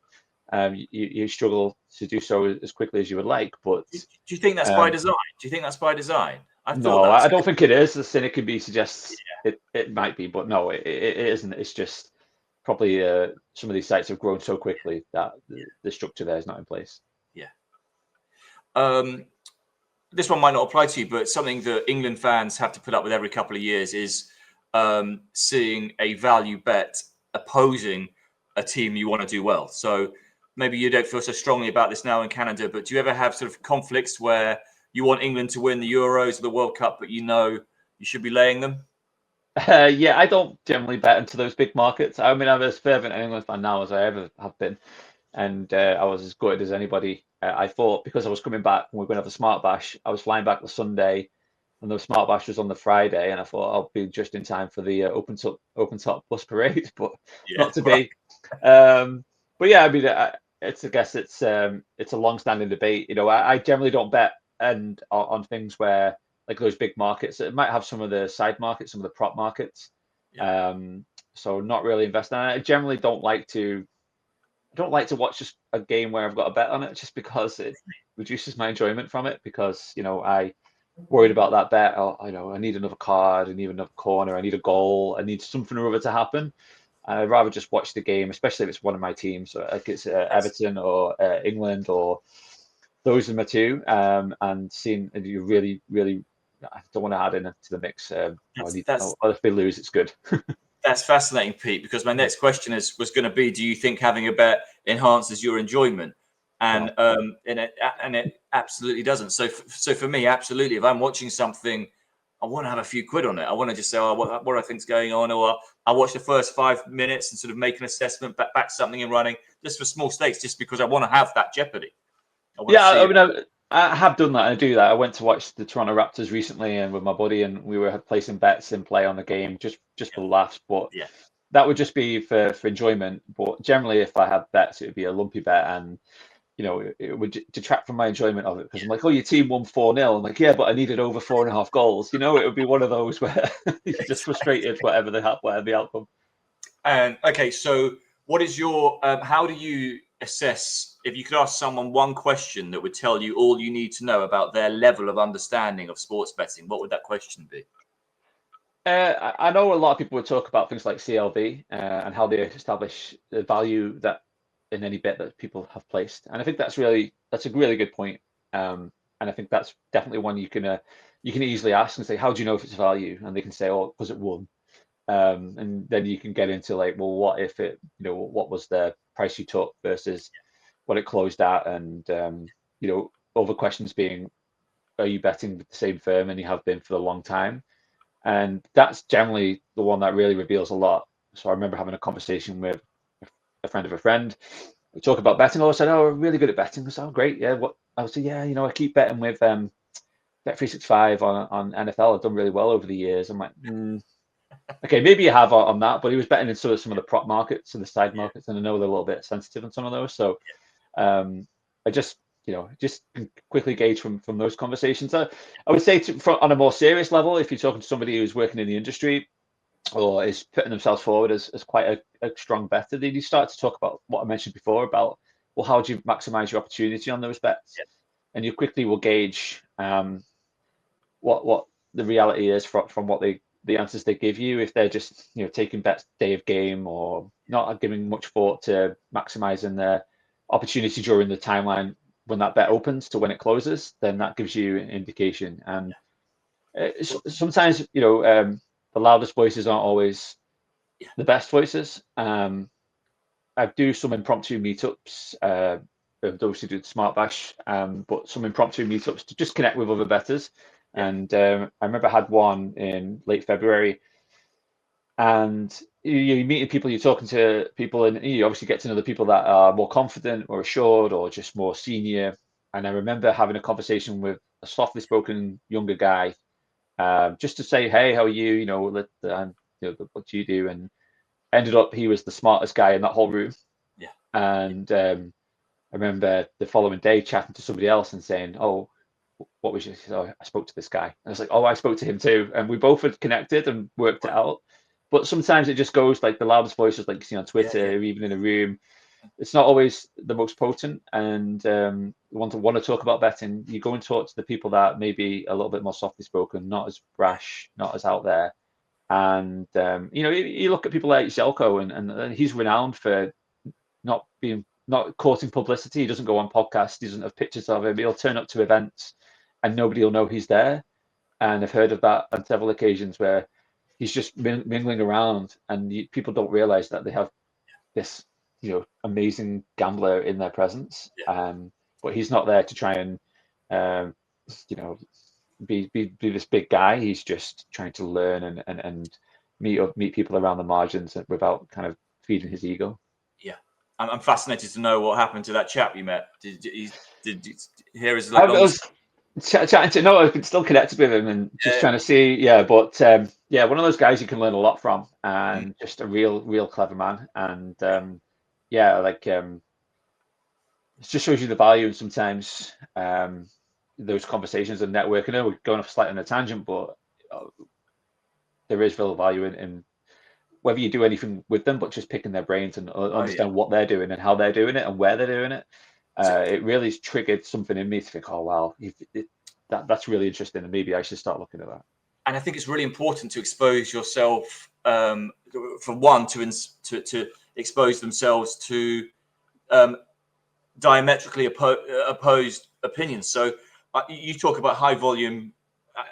you struggle to do so as quickly as you would like. But do you think that's by design? Do you think that's by design? No, I don't think it is. The cynic could be suggests it might be, but no, it isn't. It's just probably some of these sites have grown so quickly that the structure there is not in place. Yeah. This one might not apply to you, but something that England fans have to put up with every couple of years is seeing a value bet opposing a team you want to do well. So maybe you don't feel so strongly about this now in Canada, but do you ever have sort of conflicts where you want England to win the Euros or the World Cup, but you should be laying them? Yeah, I don't generally bet into those big markets. I mean, I'm as fervent an England fan now as I ever have been, and I was as gutted as anybody. I thought, because I was coming back and we were going to have the Smart Bash, I was flying back the Sunday, and the Smart Bash was on the Friday, and I thought I'll be just in time for the open top bus parade, but not to be. But yeah, I mean, I guess it's a long-standing debate. I generally don't bet on things where, like, those big markets. It might have some of the side markets, some of the prop markets. Yeah. So not really investing. I generally don't like to watch just a game where I've got a bet on it, just because it reduces my enjoyment from it. Because I worried about that bet. I need another card, I need another corner, I need a goal, I need something or other to happen. I'd rather just watch the game, especially if it's one of my teams, like it's Everton or England, or those are my two. And seeing if you really, I don't want to add into the mix. If they lose, it's good. That's fascinating, Pete, because my next question was going to be, do you think having a bet enhances your enjoyment? and it absolutely doesn't. So for me, absolutely, if I'm watching something, I want to have a few quid on it. I want to just say, oh, what I think's going on, or I watch the first 5 minutes and sort of make an assessment, back something in running, just for small stakes, just because I want to have that jeopardy. I mean, I have done that. I do that. I went to watch the Toronto Raptors recently, and with my buddy, and we were placing bets and play on the game just for laughs. But that would just be for enjoyment. But generally, if I had bets, it would be a lumpy bet, and it would detract from my enjoyment of it, because I'm like, oh, your team won 4-0. I'm like, yeah, but I needed over 4.5 goals. It would be one of those where you're just frustrated, whatever the outcome. And okay, so what is your? How do you assess? If you could ask someone one question that would tell you all you need to know about their level of understanding of sports betting, what would that question be? I know a lot of people would talk about things like CLV and how they establish the value that in any bet that people have placed, and I think that's a really good point. And I think that's definitely one you can easily ask and say, how do you know if it's value? And they can say, oh, because it won. And then you can get into like, well, what if it, what was the price you took versus what it closed at, and other questions being, are you betting with the same firm and you have been for a long time? And that's generally the one that really reveals a lot. So I remember having a conversation with a friend of a friend. We talk about betting. All of a sudden, oh, we're really good at betting. I said, oh, great. Yeah. What I would say, yeah, I keep betting with Bet365 on NFL. I've done really well over the years. I'm like, okay, maybe you have on that, but he was betting in sort of some of the prop markets and the side markets, and I know they're a little bit sensitive on some of those. So I just quickly gauge from those conversations. I would say on a more serious level, if you're talking to somebody who's working in the industry or is putting themselves forward as quite a strong bettor, then you start to talk about what I mentioned before about, well, how do you maximize your opportunity on those bets? And you quickly will gauge what the reality is from what the answers they give you. If they're just taking bets day of game or not giving much thought to maximizing their opportunity during the timeline when that bet opens to when it closes, then that gives you an indication. And sometimes the loudest voices aren't always the best voices. I do some impromptu meetups. Those who do the Smart Bash, but some impromptu meetups to just connect with other bettors. And I remember I had one in late February, and you're meeting people, you're talking to people, and you obviously get to know the people that are more confident or assured or just more senior. And I remember having a conversation with a softly spoken younger guy, just to say, hey, how are you? What do you do? And ended up he was the smartest guy in that whole room. And I remember the following day chatting to somebody else and saying, oh, what was your? Oh, I spoke to this guy. And I was like, oh, I spoke to him too. And we both had connected and worked it out. But sometimes it just goes like the loudest voices, like you see on Twitter, or even in a room. It's not always the most potent. And you want to talk about betting, you go and talk to the people that may be a little bit more softly spoken, not as brash, not as out there. And you look at people like Zelko, and he's renowned for not courting publicity. He doesn't go on podcasts. He doesn't have pictures of him. He'll turn up to events and nobody will know he's there. And I've heard of that on several occasions where he's just mingling around, and people don't realize that they have this, amazing gambler in their presence. But he's not there to try and, be this big guy. He's just trying to learn and meet people around the margins without kind of feeding his ego. Yeah, I'm fascinated to know what happened to that chap you met. Did you hear his I was chatting to, no, I've been still connected with him and just trying to see, but one of those guys you can learn a lot from, and just a real clever man. And it just shows you the value. And sometimes those conversations and networking, I know we're going off slightly on a tangent, but there is real value in whether you do anything with them, but just picking their brains and understand what they're doing and how they're doing it and where they're doing it. It really triggered something in me to think, oh, wow, that's really interesting, and maybe I should start looking at that. And I think it's really important to expose yourself, for one, to expose themselves to diametrically opposed opinions. So you talk about high volume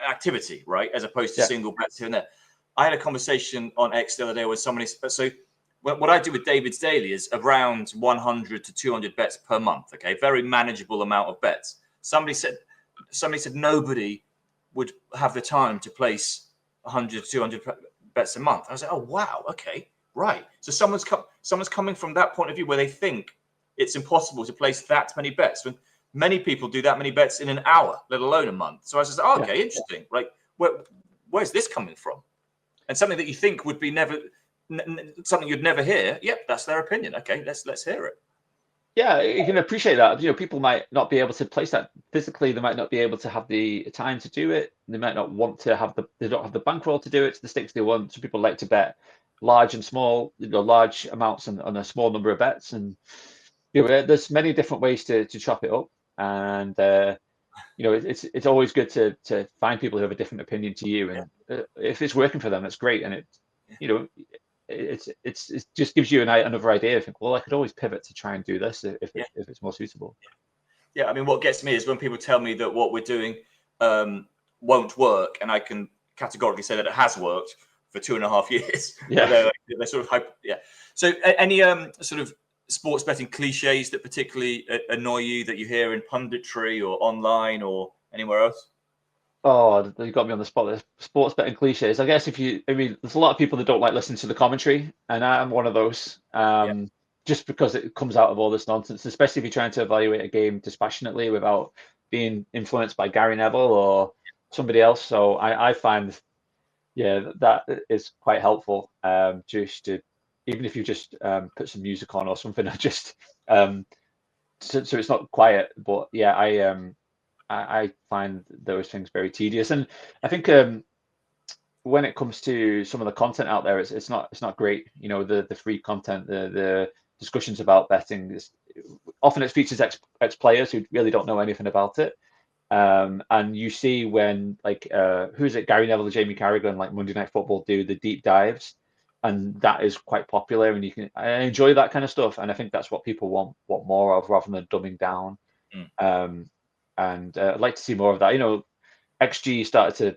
activity, right, as opposed to single bets here and there. I had a conversation on X the other day with somebody. So what I do with David's Daily is around 100 to 200 bets per month. Okay, very manageable amount of bets. Somebody said nobody would have the time to place 100 to 200 bets a month. I was like, oh wow, okay, right. So someone's coming from that point of view where they think it's impossible to place that many bets when many people do that many bets in an hour, let alone a month. So I was just like, oh, okay, interesting. Like, where's this coming from? And something that you think would be something you'd never hear. Yep, that's their opinion. Okay, let's hear it. Yeah, you can appreciate that. People might not be able to place that physically. They might not be able to have the time to do it. They might not want to have they don't have the bankroll to do it to the stakes they want. Some people like to bet large and small, large amounts on a small number of bets. And there's many different ways to chop it up. And it's always good to find people who have a different opinion to you. And if it's working for them, that's great. And it just gives you another idea. I think, well, I could always pivot to try and do this if it's more suitable. Yeah, I mean, what gets me is when people tell me that what we're doing won't work, and I can categorically say that it has worked for 2.5 years. Yeah, they're sort of So, any sort of sports betting cliches that particularly annoy you that you hear in punditry or online or anywhere else? Oh, you got me on the spot. There's sports betting cliches. I guess there's a lot of people that don't like listening to the commentary, and I'm one of those. Just because it comes out of all this nonsense, especially if you're trying to evaluate a game dispassionately without being influenced by Gary Neville or somebody else. So I find, that is quite helpful. Just to, even if you just put some music on or something, or just so it's not quiet. But yeah, I find those things very tedious, and I think when it comes to some of the content out there, it's not great. The free content, the discussions about betting, often it features ex players who really don't know anything about it. And you see when who's it, Gary Neville and Jamie Carragher, like Monday Night Football, do the deep dives, and that is quite popular. And I enjoy that kind of stuff, and I think that's what people want more of, rather than dumbing down. And I'd like to see more of that. XG started to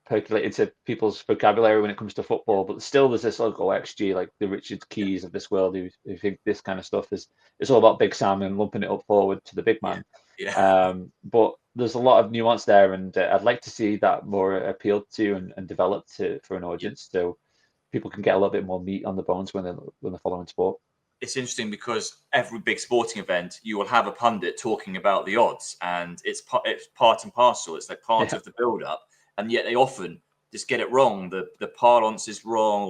percolate into people's vocabulary when it comes to football, but still there's this XG, like the Richard Keys of this world, who think this kind of stuff is all about Big Sam and lumping it up forward to the big man. But there's a lot of nuance there, and I'd like to see that more appealed to and developed for an audience, so people can get a little bit more meat on the bones when they're following sport. It's interesting because every big sporting event, you will have a pundit talking about the odds, and it's part and parcel. It's like part of the build-up, and yet they often just get it wrong. The parlance is wrong,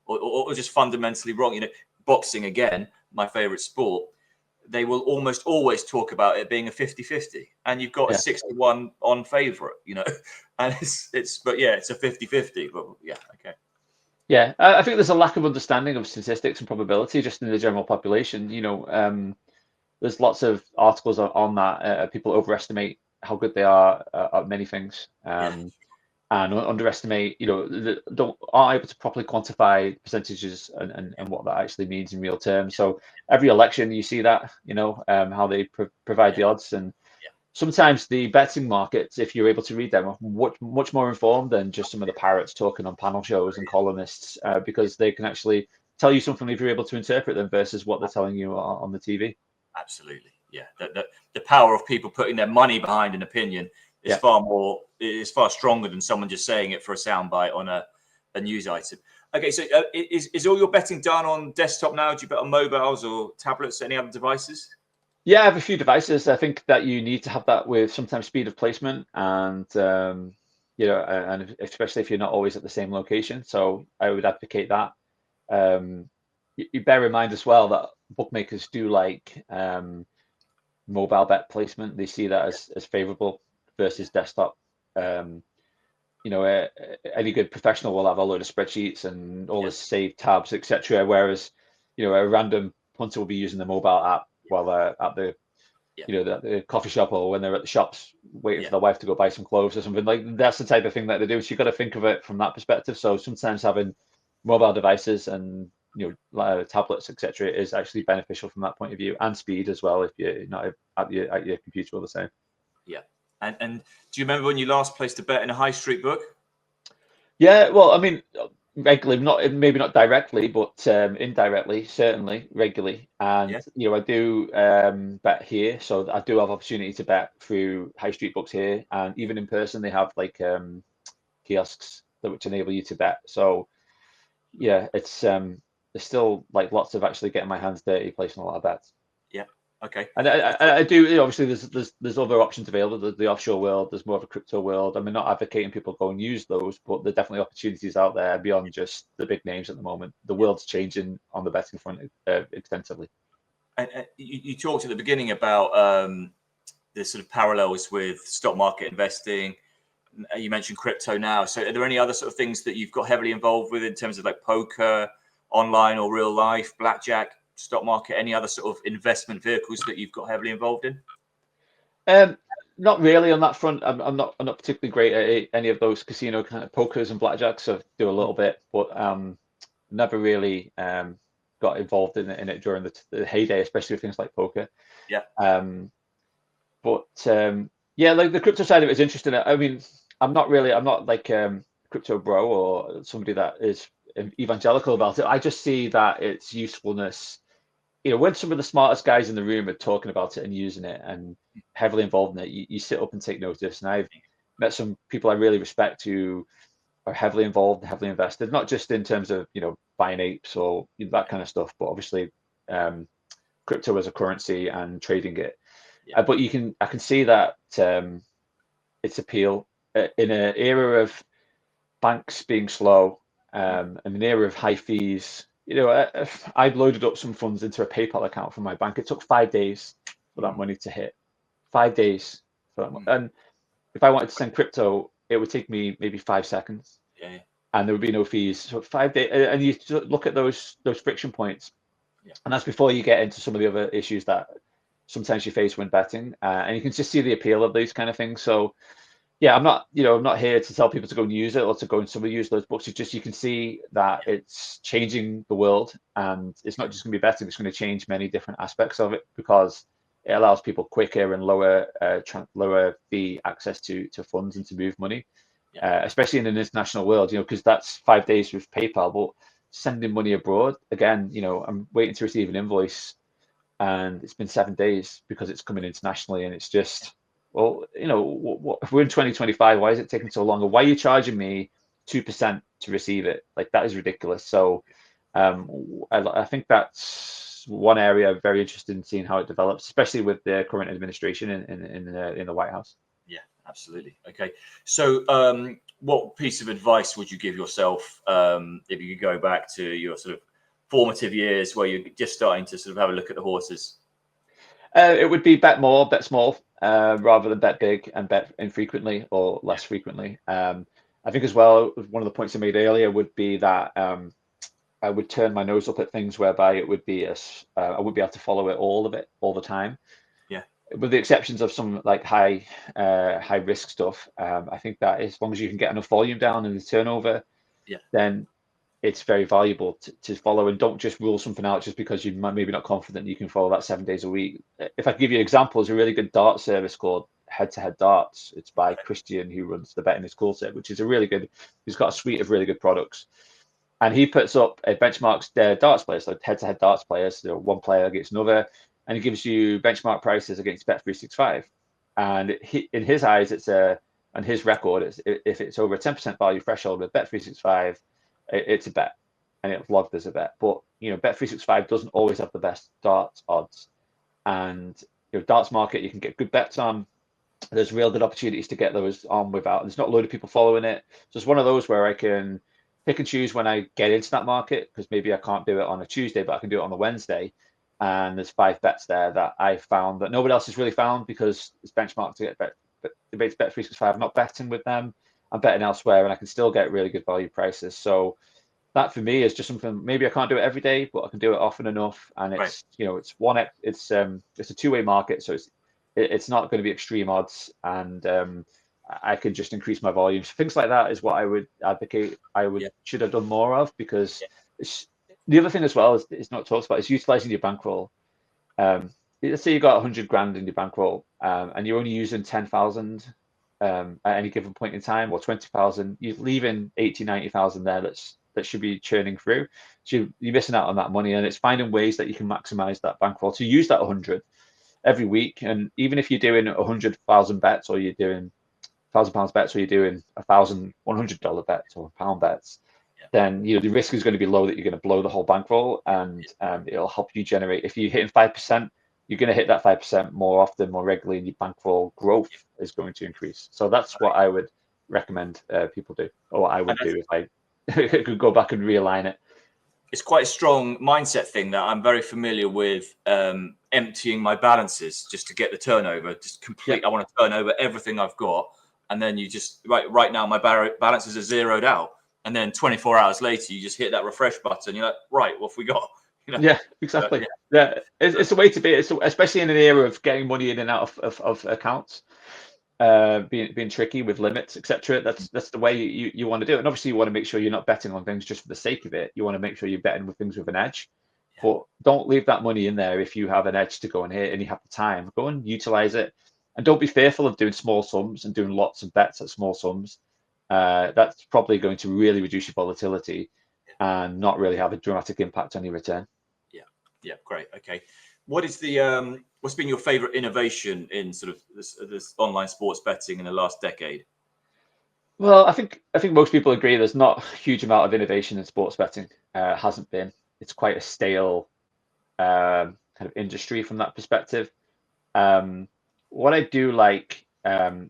or just fundamentally wrong. Boxing, again, my favorite sport, they will almost always talk about it being a 50-50, and you've got a 6-1 on favorite. And it's a 50-50. But okay. Yeah, I think there's a lack of understanding of statistics and probability just in the general population. There's lots of articles on that. People overestimate how good they are at many things, and underestimate, aren't able to properly quantify percentages and what that actually means in real terms. So every election, you see that, how they provide the odds, and sometimes the betting markets, if you're able to read them, are much more informed than just some of the parrots talking on panel shows and columnists, because they can actually tell you something if you're able to interpret them versus what they're telling you on the TV. Absolutely, yeah. The power of people putting their money behind an opinion is far stronger than someone just saying it for a soundbite on a news item. Okay, so is all your betting done on desktop now? Do you bet on mobiles or tablets, any other devices? Yeah, I have a few devices. I think that you need to have that with sometimes speed of placement, and and especially if you're not always at the same location. So I would advocate that. You bear in mind as well that bookmakers do like mobile bet placement. They see that as favorable versus desktop. Any good professional will have a load of spreadsheets and all the saved tabs, etc. Whereas, a random punter will be using the mobile app while they're at the coffee shop, or when they're at the shops waiting for their wife to go buy some clothes or something. Like, that's the type of thing that they do. So you've got to think of it from that perspective. So sometimes having mobile devices and tablets, etc., is actually beneficial from that point of view, and speed as well if you're not at your computer all the same. Yeah. And do you remember when you last placed a bet in a high street book? Yeah, well, I mean, regularly, not maybe not directly, but indirectly, certainly regularly. And Yeah. I do bet here, so I do have opportunity to bet through high street books here, and even in person they have like kiosks that which enable you to bet. So yeah, it's there's still like lots of actually getting my hands dirty, placing a lot of bets. Yeah. Okay. And I do, obviously there's other options available. There's the offshore world, there's more of a crypto world. I mean, not advocating people go and use those, but there are definitely opportunities out there beyond just the big names at the moment. The world's changing on the betting front extensively. And you talked at the beginning about the sort of parallels with stock market investing. You mentioned crypto now. So are there any other sort of things that you've got heavily involved with in terms of like poker, online or real life, blackjack, stock market, any other sort of investment vehicles that you've got heavily involved in? Not really on that front. I'm not particularly great at any of those casino kind of pokers and blackjacks. So I do a little bit, but never really got involved in it during the heyday, especially with things like poker. Yeah. But yeah, like the crypto side of it is interesting. I mean, I'm not like crypto bro or somebody that is evangelical about it. I just see that its usefulness. When some of the smartest guys in the room are talking about it and using it and heavily involved in it, you sit up and take notice. And I've met some people I really respect who are heavily involved and heavily invested, not just in terms of, buying apes or that kind of stuff, but obviously crypto as a currency and trading it. Yeah. But I can see that its appeal in an era of banks being slow, and an era of high fees. I've loaded up some funds into a PayPal account from my bank. It took 5 days for that money to hit. 5 days for that. And if I wanted to send crypto, it would take me maybe 5 seconds, Yeah. and there would be no fees. So 5 days, and you look at those friction points, Yeah. and that's before you get into some of the other issues that sometimes you face when betting, and you can just see the appeal of these kind of things. So yeah, I'm not here to tell people to go and use it or to go and somebody use those books. It's just you can see that it's changing the world, and it's not just going to be betting. It's going to change many different aspects of it because it allows people quicker and lower fee access to funds and to move money, especially in an international world. Because that's 5 days with PayPal, but sending money abroad again. I'm waiting to receive an invoice, and it's been 7 days because it's coming internationally, and it's just. Well, if we're in 2025, why is it taking so long? Or why are you charging me 2% to receive it? Like, that is ridiculous. So I think that's one area I'm very interested in seeing how it develops, especially with the current administration in the White House. Yeah, absolutely. Okay. So what piece of advice would you give yourself if you could go back to your sort of formative years where you're just starting to sort of have a look at the horses? It would be bet more, bet small, rather than bet big and bet infrequently or less frequently. I think as well, one of the points I made earlier would be that I would turn my nose up at things whereby it would be I wouldn't be able to follow it all the time. Yeah. With the exceptions of some like high risk stuff. I think that as long as you can get enough volume down in the turnover, then it's very valuable to follow, and don't just rule something out just because you're maybe not confident you can follow that 7 days a week. If I can give you an example, there's a really good dart service called Head to Head Darts. It's by Christian, who runs the Betting is Cool set, which is a really good, he's got a suite of really good products. And he puts up benchmarks darts players, so head to head darts players, one player against another, and he gives you benchmark prices against Bet365. And in his eyes, and his record, if it's over a 10% value threshold with Bet365, it's a bet, and it's logged as a bet. But Bet365 doesn't always have the best darts odds, and darts market you can get good bets on. There's real good opportunities to get those on without. There's not a load of people following it, so it's one of those where I can pick and choose when I get into that market, because maybe I can't do it on a Tuesday, but I can do it on the Wednesday. And there's 5 bets there that I found that nobody else has really found because it's benchmarked to get bet. But debates Bet365, I'm not betting with them. I'm betting elsewhere, and I can still get really good value prices. So that for me is just something. Maybe I can't do it every day, but I can do it often enough. And it's it's a two-way market, so it's not going to be extreme odds, and I could just increase my volumes. Things like that is what I would advocate. Should have done more of, because the other thing as well is not talked about is utilizing your bankroll. Let's say you got 100 grand in your bankroll, and you're only using 10,000 at any given point in time, or 20,000. You're leaving 80, 90,000 there. That's that should be churning through. So you're missing out on that money, and it's finding ways that you can maximize that bankroll to use that 100 every week. And even if you're doing 100,000 bets, or you're doing £1,000 bets, or you're doing $1,100 bets or pound bets, then the risk is going to be low that you're going to blow the whole bankroll, and it'll help you generate. If you're hitting 5%, you're going to hit that 5% more often, more regularly, and your bankroll growth is going to increase. So that's what I would recommend people do, or what I would do if I could go back and realign it. It's quite a strong mindset thing that I'm very familiar with, emptying my balances just to get the turnover, just complete. I want to turn over everything I've got. And then you just, right now, my balances are zeroed out. And then 24 hours later, you just hit that refresh button. You're like, right, what have we got? Yeah, exactly. It's a way to be. It's especially in an era of getting money in and out of accounts, being tricky with limits, etc. That's the way you want to do it. And obviously, you want to make sure you're not betting on things just for the sake of it. You want to make sure you're betting with things with an edge. But don't leave that money in there if you have an edge to go and hit and you have the time. Go and utilize it. And don't be fearful of doing small sums and doing lots of bets at small sums. That's probably going to really reduce your volatility and not really have a dramatic impact on your return. Yeah, great. Okay. What is the what's been your favorite innovation in sort of this online sports betting in the last decade? Well, I think most people agree there's not a huge amount of innovation in sports betting. Hasn't been. It's quite a stale kind of industry from that perspective. What I do like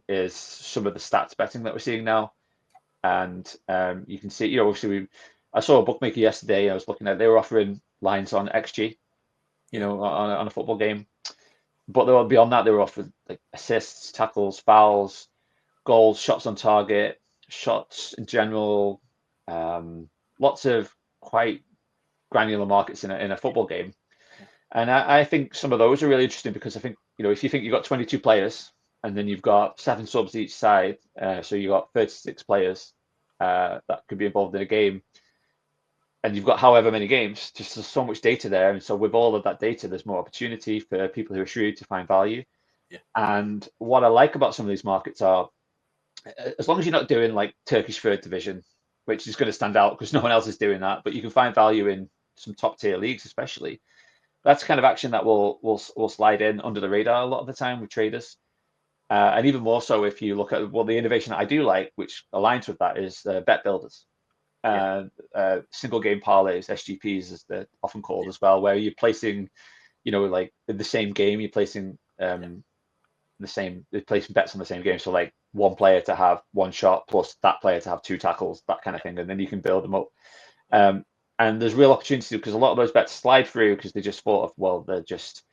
is some of the stats betting that we're seeing now, and you can see, obviously I saw a bookmaker yesterday. I was looking at, they were offering lines on XG, on a football game, but they were beyond that. They were offering like assists, tackles, fouls, goals, shots on target, shots in general. Lots of quite granular markets in a football game. And I think some of those are really interesting because I think, if you think you've got 22 players and then you've got 7 subs each side, so you've got 36 players that could be involved in a game, and you've got however many games, just there's so much data there. And so with all of that data, there's more opportunity for people who are shrewd to find value. And what I like about some of these markets are, as long as you're not doing like Turkish third division, which is going to stand out because no one else is doing that, but you can find value in some top tier leagues, especially. That's kind of action that will slide in under the radar a lot of the time with traders. And even more so if you look at the innovation that I do like, which aligns with that, is bet builders. Single game parlays, SGPs as they're often called as well, where you're placing, like in the same game, you're placing placing bets on the same game. So like one player to have one shot plus that player to have 2 tackles, that kind of thing, and then you can build them up. And there's real opportunity because a lot of those bets slide through because they just thought of, well, they're just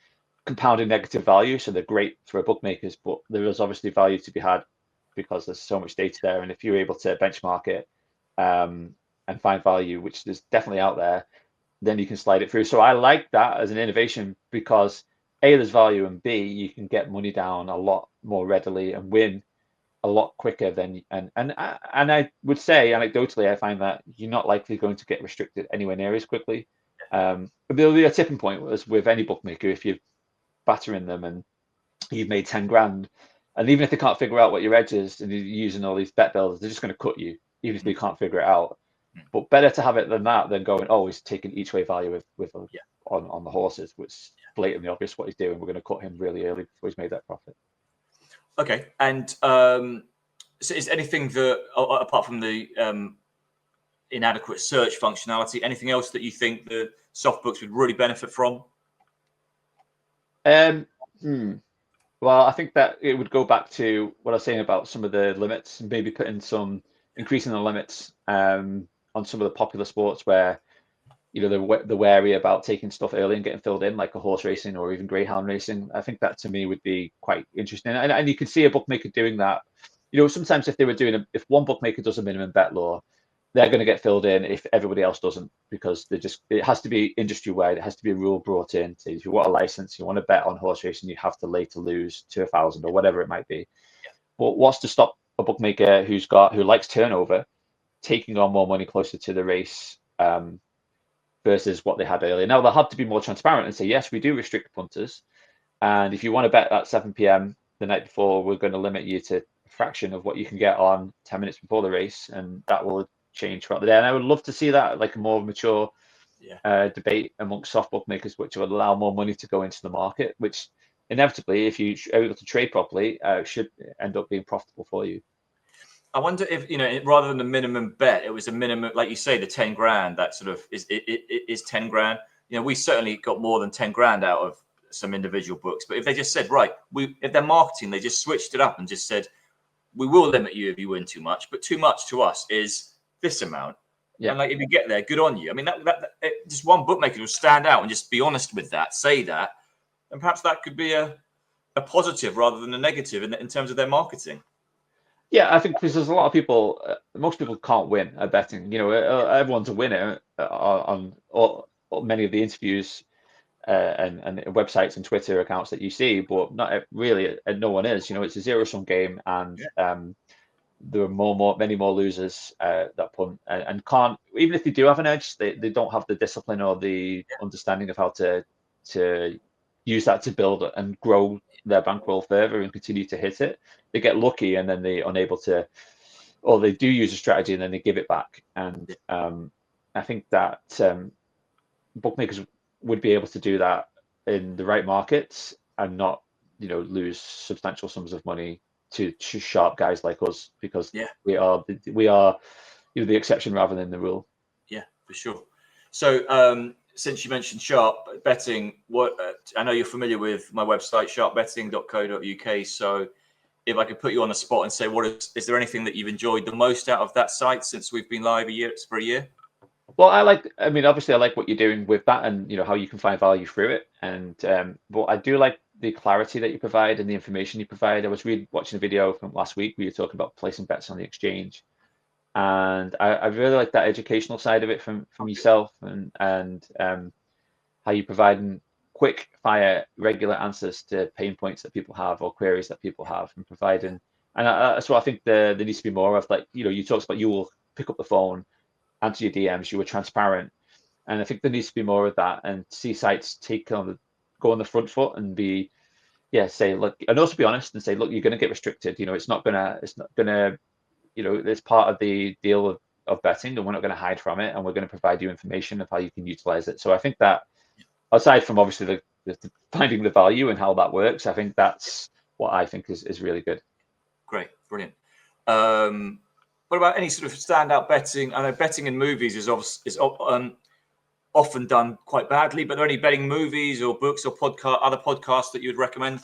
compounding negative value, so they're great for bookmakers, but there is obviously value to be had because there's so much data there. And if you're able to benchmark it and find value, which is definitely out there, then you can slide it through. So I like that as an innovation because A, there's value, and B, you can get money down a lot more readily and win a lot quicker than, and I would say anecdotally, I find that you're not likely going to get restricted anywhere near as quickly. But there'll be a tipping point as with any bookmaker. If you're battering them and you've made 10 grand, and even if they can't figure out what your edge is and you're using all these bet builders, they're just going to cut you, even if they can't figure it out. But better to have it than that than going, oh, he's taking each way value on the horses, which is blatantly obvious what he's doing. We're going to cut him really early before he's made that profit. Okay, and so is anything that, apart from the inadequate search functionality, anything else that you think the soft books would really benefit from? Well, I think that it would go back to what I was saying about some of the limits, and maybe putting some increasing the limits on some of the popular sports where they're wary about taking stuff early and getting filled in, like a horse racing or even greyhound racing. I think that to me would be quite interesting, and you can see a bookmaker doing that. Sometimes if they were doing if one bookmaker does a minimum bet law, they're going to get filled in if everybody else doesn't, because it has to be industry wide. It has to be a rule brought in. So if you want a license, you want to bet on horse racing, you have to lay to lose to 1,000 or whatever it might be. But what's to stop a bookmaker who likes turnover taking on more money closer to the race versus what they had earlier? Now they'll have to be more transparent and say, yes, we do restrict punters, and if you want to bet at 7 p.m. the night before, we're going to limit you to a fraction of what you can get on 10 minutes before the race, and that will change throughout the day. And I would love to see that, like a more mature debate amongst soft bookmakers, which would allow more money to go into the market, which inevitably, if you are able to trade properly, should end up being profitable for you. I wonder if, rather than the minimum bet, it was a minimum, like you say, the 10 grand, that sort of is 10 grand. We certainly got more than 10 grand out of some individual books. But if they just said, right, if they're marketing, they just switched it up and just said, we will limit you if you win too much, but too much to us is this amount. Yeah. And like, if you get there, good on you. I mean, just one bookmaker will stand out and just be honest with that, say that, and perhaps that could be a positive rather than a negative in terms of their marketing. Yeah, I think because there's a lot of people, most people can't win at betting. Everyone's a winner on many of the interviews and websites and Twitter accounts that you see, but not really, no one is. It's a zero-sum game, and there are many more losers that punt and can't. Even if they do have an edge, they don't have the discipline or the understanding of how to use that to build and grow their bankroll further and continue to hit it. They get lucky and then they're unable to, or they do use a strategy and then they give it back. And I think that bookmakers would be able to do that in the right markets and not, lose substantial sums of money to sharp guys like us, because we are the exception rather than the rule. Yeah, for sure. So since you mentioned sharp betting, I know you're familiar with my website, sharpbetting.co.uk. So if I could put you on the spot and say, is there anything that you've enjoyed the most out of that site since we've been live for a year? Well, obviously I like what you're doing with that and, how you can find value through it. And, but I do like the clarity that you provide and the information you provide. I was watching a video from last week where you were talking about placing bets on the exchange. And I really like that educational side of it from yourself and how you provide quick fire, regular answers to pain points that people have or queries that people have, and providing. And so I think there needs to be more of, like, you talked about, you will pick up the phone, answer your DMs, you were transparent. And I think there needs to be more of that, and see sites go on the front foot and say, look, and also be honest and say, look, you're going to get restricted. It's not gonna, it's part of the deal of betting, and we're not going to hide from it, and we're going to provide you information of how you can utilize it. So I think that, aside from obviously the finding the value and how that works, I think that's what I think is really good. Great, brilliant. What about any sort of standout betting? I know betting in movies is often done quite badly, but are there any betting movies or books or other podcasts that you would recommend?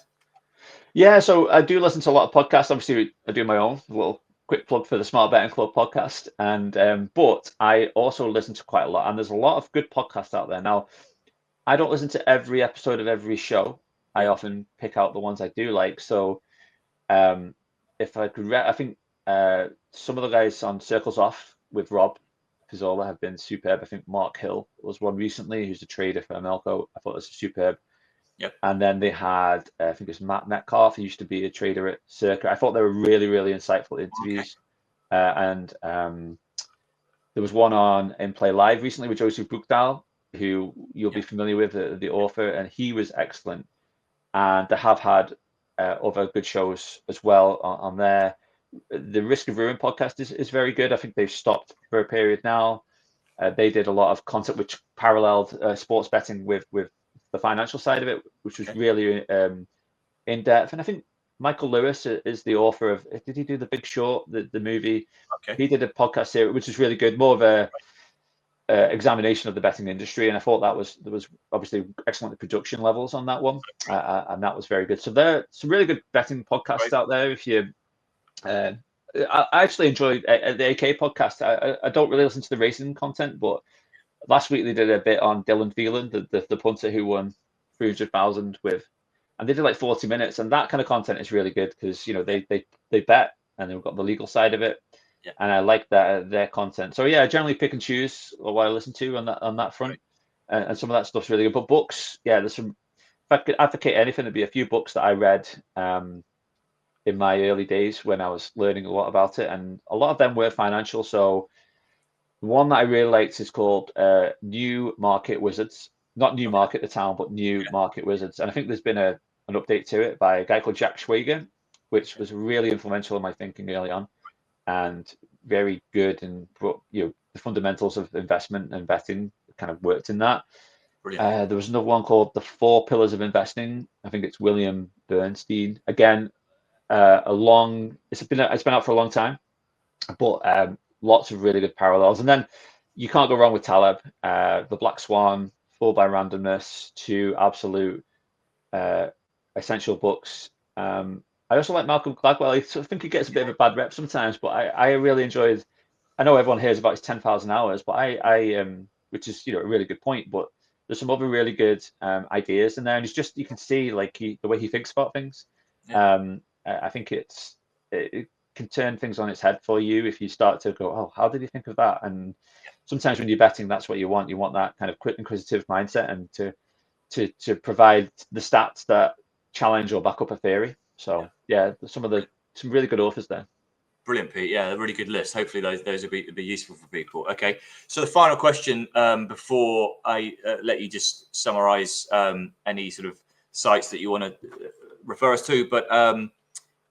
Yeah, so I do listen to a lot of podcasts. Obviously, I do my own little quick plug for the Smart Betting Club podcast, and but I also listen to quite a lot, and there's a lot of good podcasts out there. Now, I don't listen to every episode of every show. I often pick out the ones I do like. So, if I could, I think some of the guys on Circles Off with Rob Pizzola have been superb. I think Mark Hill was one recently, who's a trader for Melco. I thought it was superb. Yep. And then they had, I think it was Matt Metcalf, who used to be a trader at Circa. I thought they were really, really insightful interviews. Okay. And there was one on In Play Live recently with Joseph Buchdahl, who you'll be familiar with, the author, and he was excellent. And they have had other good shows as well on there. The Risk of Ruin podcast is very good. I think they've stopped for a period now. They did a lot of content which paralleled sports betting with the financial side of it, which was really in depth. And I think Michael Lewis is the author of, did he do The Big Short, the movie? Okay. He did a podcast series, which is really good, more of a examination of the betting industry. And I thought there was obviously excellent production levels on that one, and that was very good. So there are some really good betting podcasts out there. If you, I actually enjoyed the AK podcast. I don't really listen to the racing content, but last week they did a bit on Dylan Phelan, the punter who won 300,000 with, and they did like 40 minutes, and that kind of content is really good because they bet and they've got the legal side of it, and I like their content. So yeah, I generally pick and choose what I listen to on that front, and some of that stuff's really good. But books, there's some. If I could advocate anything, there'd be a few books that I read in my early days when I was learning a lot about it, and a lot of them were financial. So one that I really liked is called New Market Wizards. Not New Market the town, but New Market Wizards. And I think there's been an update to it by a guy called Jack Schwager, which was really influential in my thinking early on. And very good and brought, the fundamentals of investment and betting kind of worked in that. Brilliant. There was another one called The Four Pillars of Investing. I think it's William Bernstein. Again, it's been out for a long time, but lots of really good parallels. And then you can't go wrong with Taleb. The Black Swan, Fall by Randomness, two absolute essential books. I also like Malcolm Gladwell. I think he gets a bit of a bad rep sometimes, but I really enjoyed. I know everyone hears about his 10,000 hours, but which is a really good point. But there's some other really good ideas in there, and it's just you can see like the way he thinks about things. Yeah. I think it can turn things on its head for you if you start to go, oh, how did he think of that? And sometimes when you're betting, that's what you want. You want that kind of quick, inquisitive mindset, and to provide the stats that challenge or back up a theory. So yeah, some really good authors there. Brilliant, Pete. Yeah, a really good list. Hopefully those will be useful for people. Okay, so the final question before I let you just summarize any sort of sites that you want to refer us to, but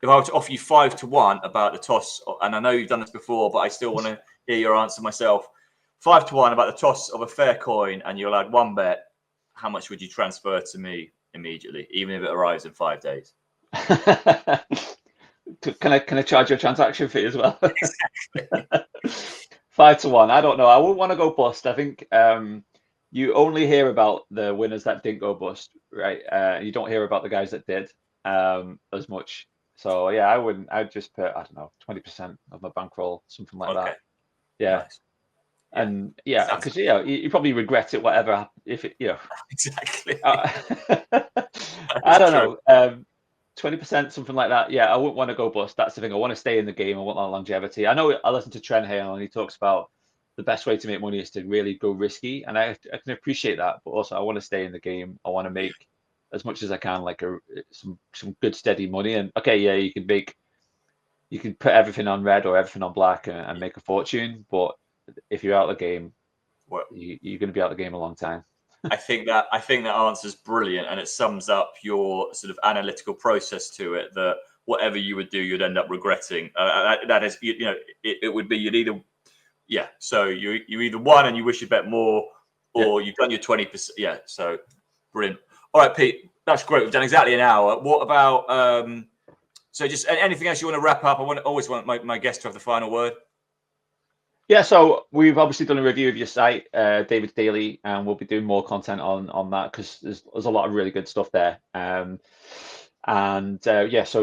if I were to offer you 5-1 about the toss, and I know you've done this before, but I still want to hear your answer myself. 5-1 about the toss of a fair coin, and you're allowed one bet. How much would you transfer to me immediately, even if it arrives in 5 days? Can I charge your transaction fee as well? Exactly. 5-1. I don't know. I wouldn't want to go bust. I think you only hear about the winners that didn't go bust, right? You don't hear about the guys that did as much. So yeah, I wouldn't. I'd just put, I don't know, 20% of my bankroll, something like that. Yeah. Nice. Yeah. And yeah, because you probably regret it, whatever. If it, Exactly. I don't know. 20%, something like that. Yeah, I wouldn't want to go bust. That's the thing. I want to stay in the game. I want that longevity. I know I listen to Trent Hale and he talks about the best way to make money is to really go risky. And I can appreciate that. But also, I want to stay in the game. I want to make as much as I can, like some good steady money. And okay, yeah, you can put everything on red or everything on black and make a fortune. But if you're out of the game, you're going to be out of the game a long time. I think that answer's brilliant, and it sums up your sort of analytical process to it. That whatever you would do, you'd end up regretting. That is, it would be you'd either, So you either won and you wish you bet more, or you've done your 20%. Yeah. So brilliant. All right, Pete, that's great. We've done exactly an hour. What about so just anything else you want to wrap up? I always want my guest to have the final word. Yeah, so we've obviously done a review of your site, David's Daily, and we'll be doing more content on that because there's a lot of really good stuff there. So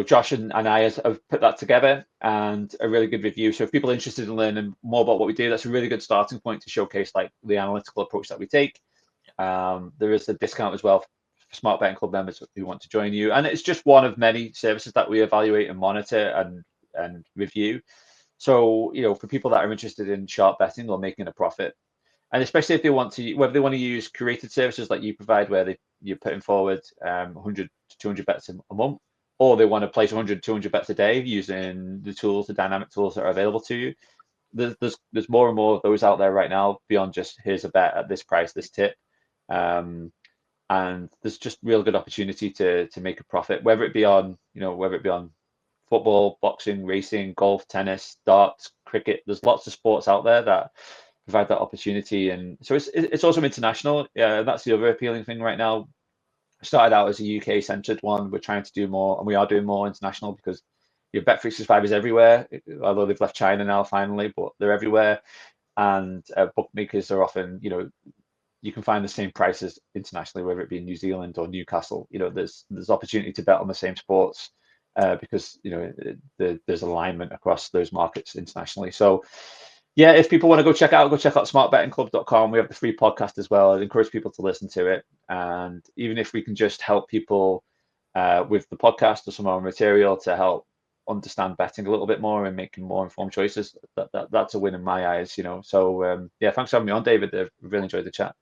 Josh and I have put that together and a really good review. So if people are interested in learning more about what we do, that's a really good starting point to showcase like the analytical approach that we take. There is a discount as well for Smart Betting Club members who want to join you, and it's just one of many services that we evaluate and monitor and review. So, for people that are interested in sharp betting or making a profit, and especially if they want to, whether they want to use curated services like you provide, where you're putting forward 100 to 200 bets a month, or they want to place 100 to 200 bets a day using the dynamic tools that are available to you. There's more and more of those out there right now beyond just here's a bet at this price, this tip. And there's just real good opportunity to make a profit, whether it be on football, boxing, racing, golf, tennis, darts, cricket. There's lots of sports out there that provide that opportunity, and so it's also international. Yeah, that's the other appealing thing right now. Started out as a UK centered one. We're trying to do more, and we are doing more international because your Bet365 is everywhere. Although they've left China now finally, but they're everywhere. And bookmakers are often, you can find the same prices internationally, whether it be in New Zealand or Newcastle. There's opportunity to bet on the same sports. Because there's alignment across those markets internationally. So yeah, if people want to go check out smartbettingclub.com. We have the free podcast as well. I'd encourage people to listen to it. And even if we can just help people with the podcast or some more material to help understand betting a little bit more and making more informed choices, that's a win in my eyes. So thanks for having me on, David. I've really enjoyed the chat.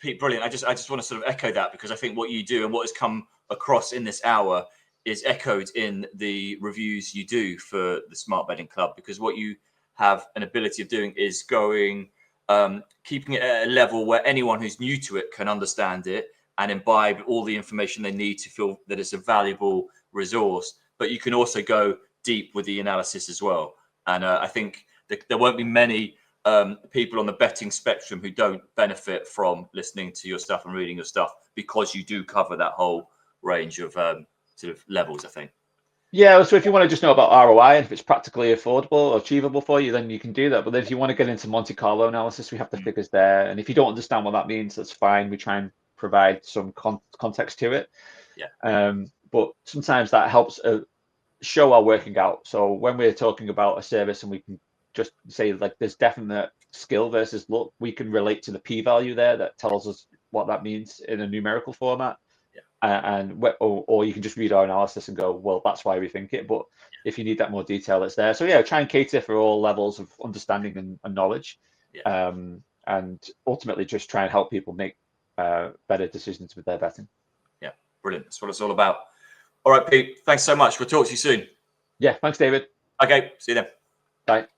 Pete, brilliant. I just want to sort of echo that, because I think what you do and what has come across in this hour is echoed in the reviews you do for the Smart Betting Club, because what you have an ability of doing is keeping it at a level where anyone who's new to it can understand it and imbibe all the information they need to feel that it's a valuable resource. But you can also go deep with the analysis as well. And I think there won't be many people on the betting spectrum who don't benefit from listening to your stuff and reading your stuff, because you do cover that whole range of sort of levels, I think. Yeah, so if you want to just know about ROI and if it's practically affordable or achievable for you, then you can do that. But if you want to get into Monte Carlo analysis, we have the figures there. And if you don't understand what that means, that's fine. We try and provide some context to it. Yeah. But sometimes that helps show our working out. So when we're talking about a service and we can just say like there's definite skill versus luck, we can relate to the p-value there that tells us what that means in a numerical format. Or you can just read our analysis and go, well, that's why we think it. But if you need that more detail, it's there. So yeah, try and cater for all levels of understanding and knowledge, and ultimately just try and help people make better decisions with their betting. Yeah, brilliant. That's what it's all about. All right, Pete, thanks so much. We'll talk to you soon. Yeah, thanks, David. Okay, see you then. Bye.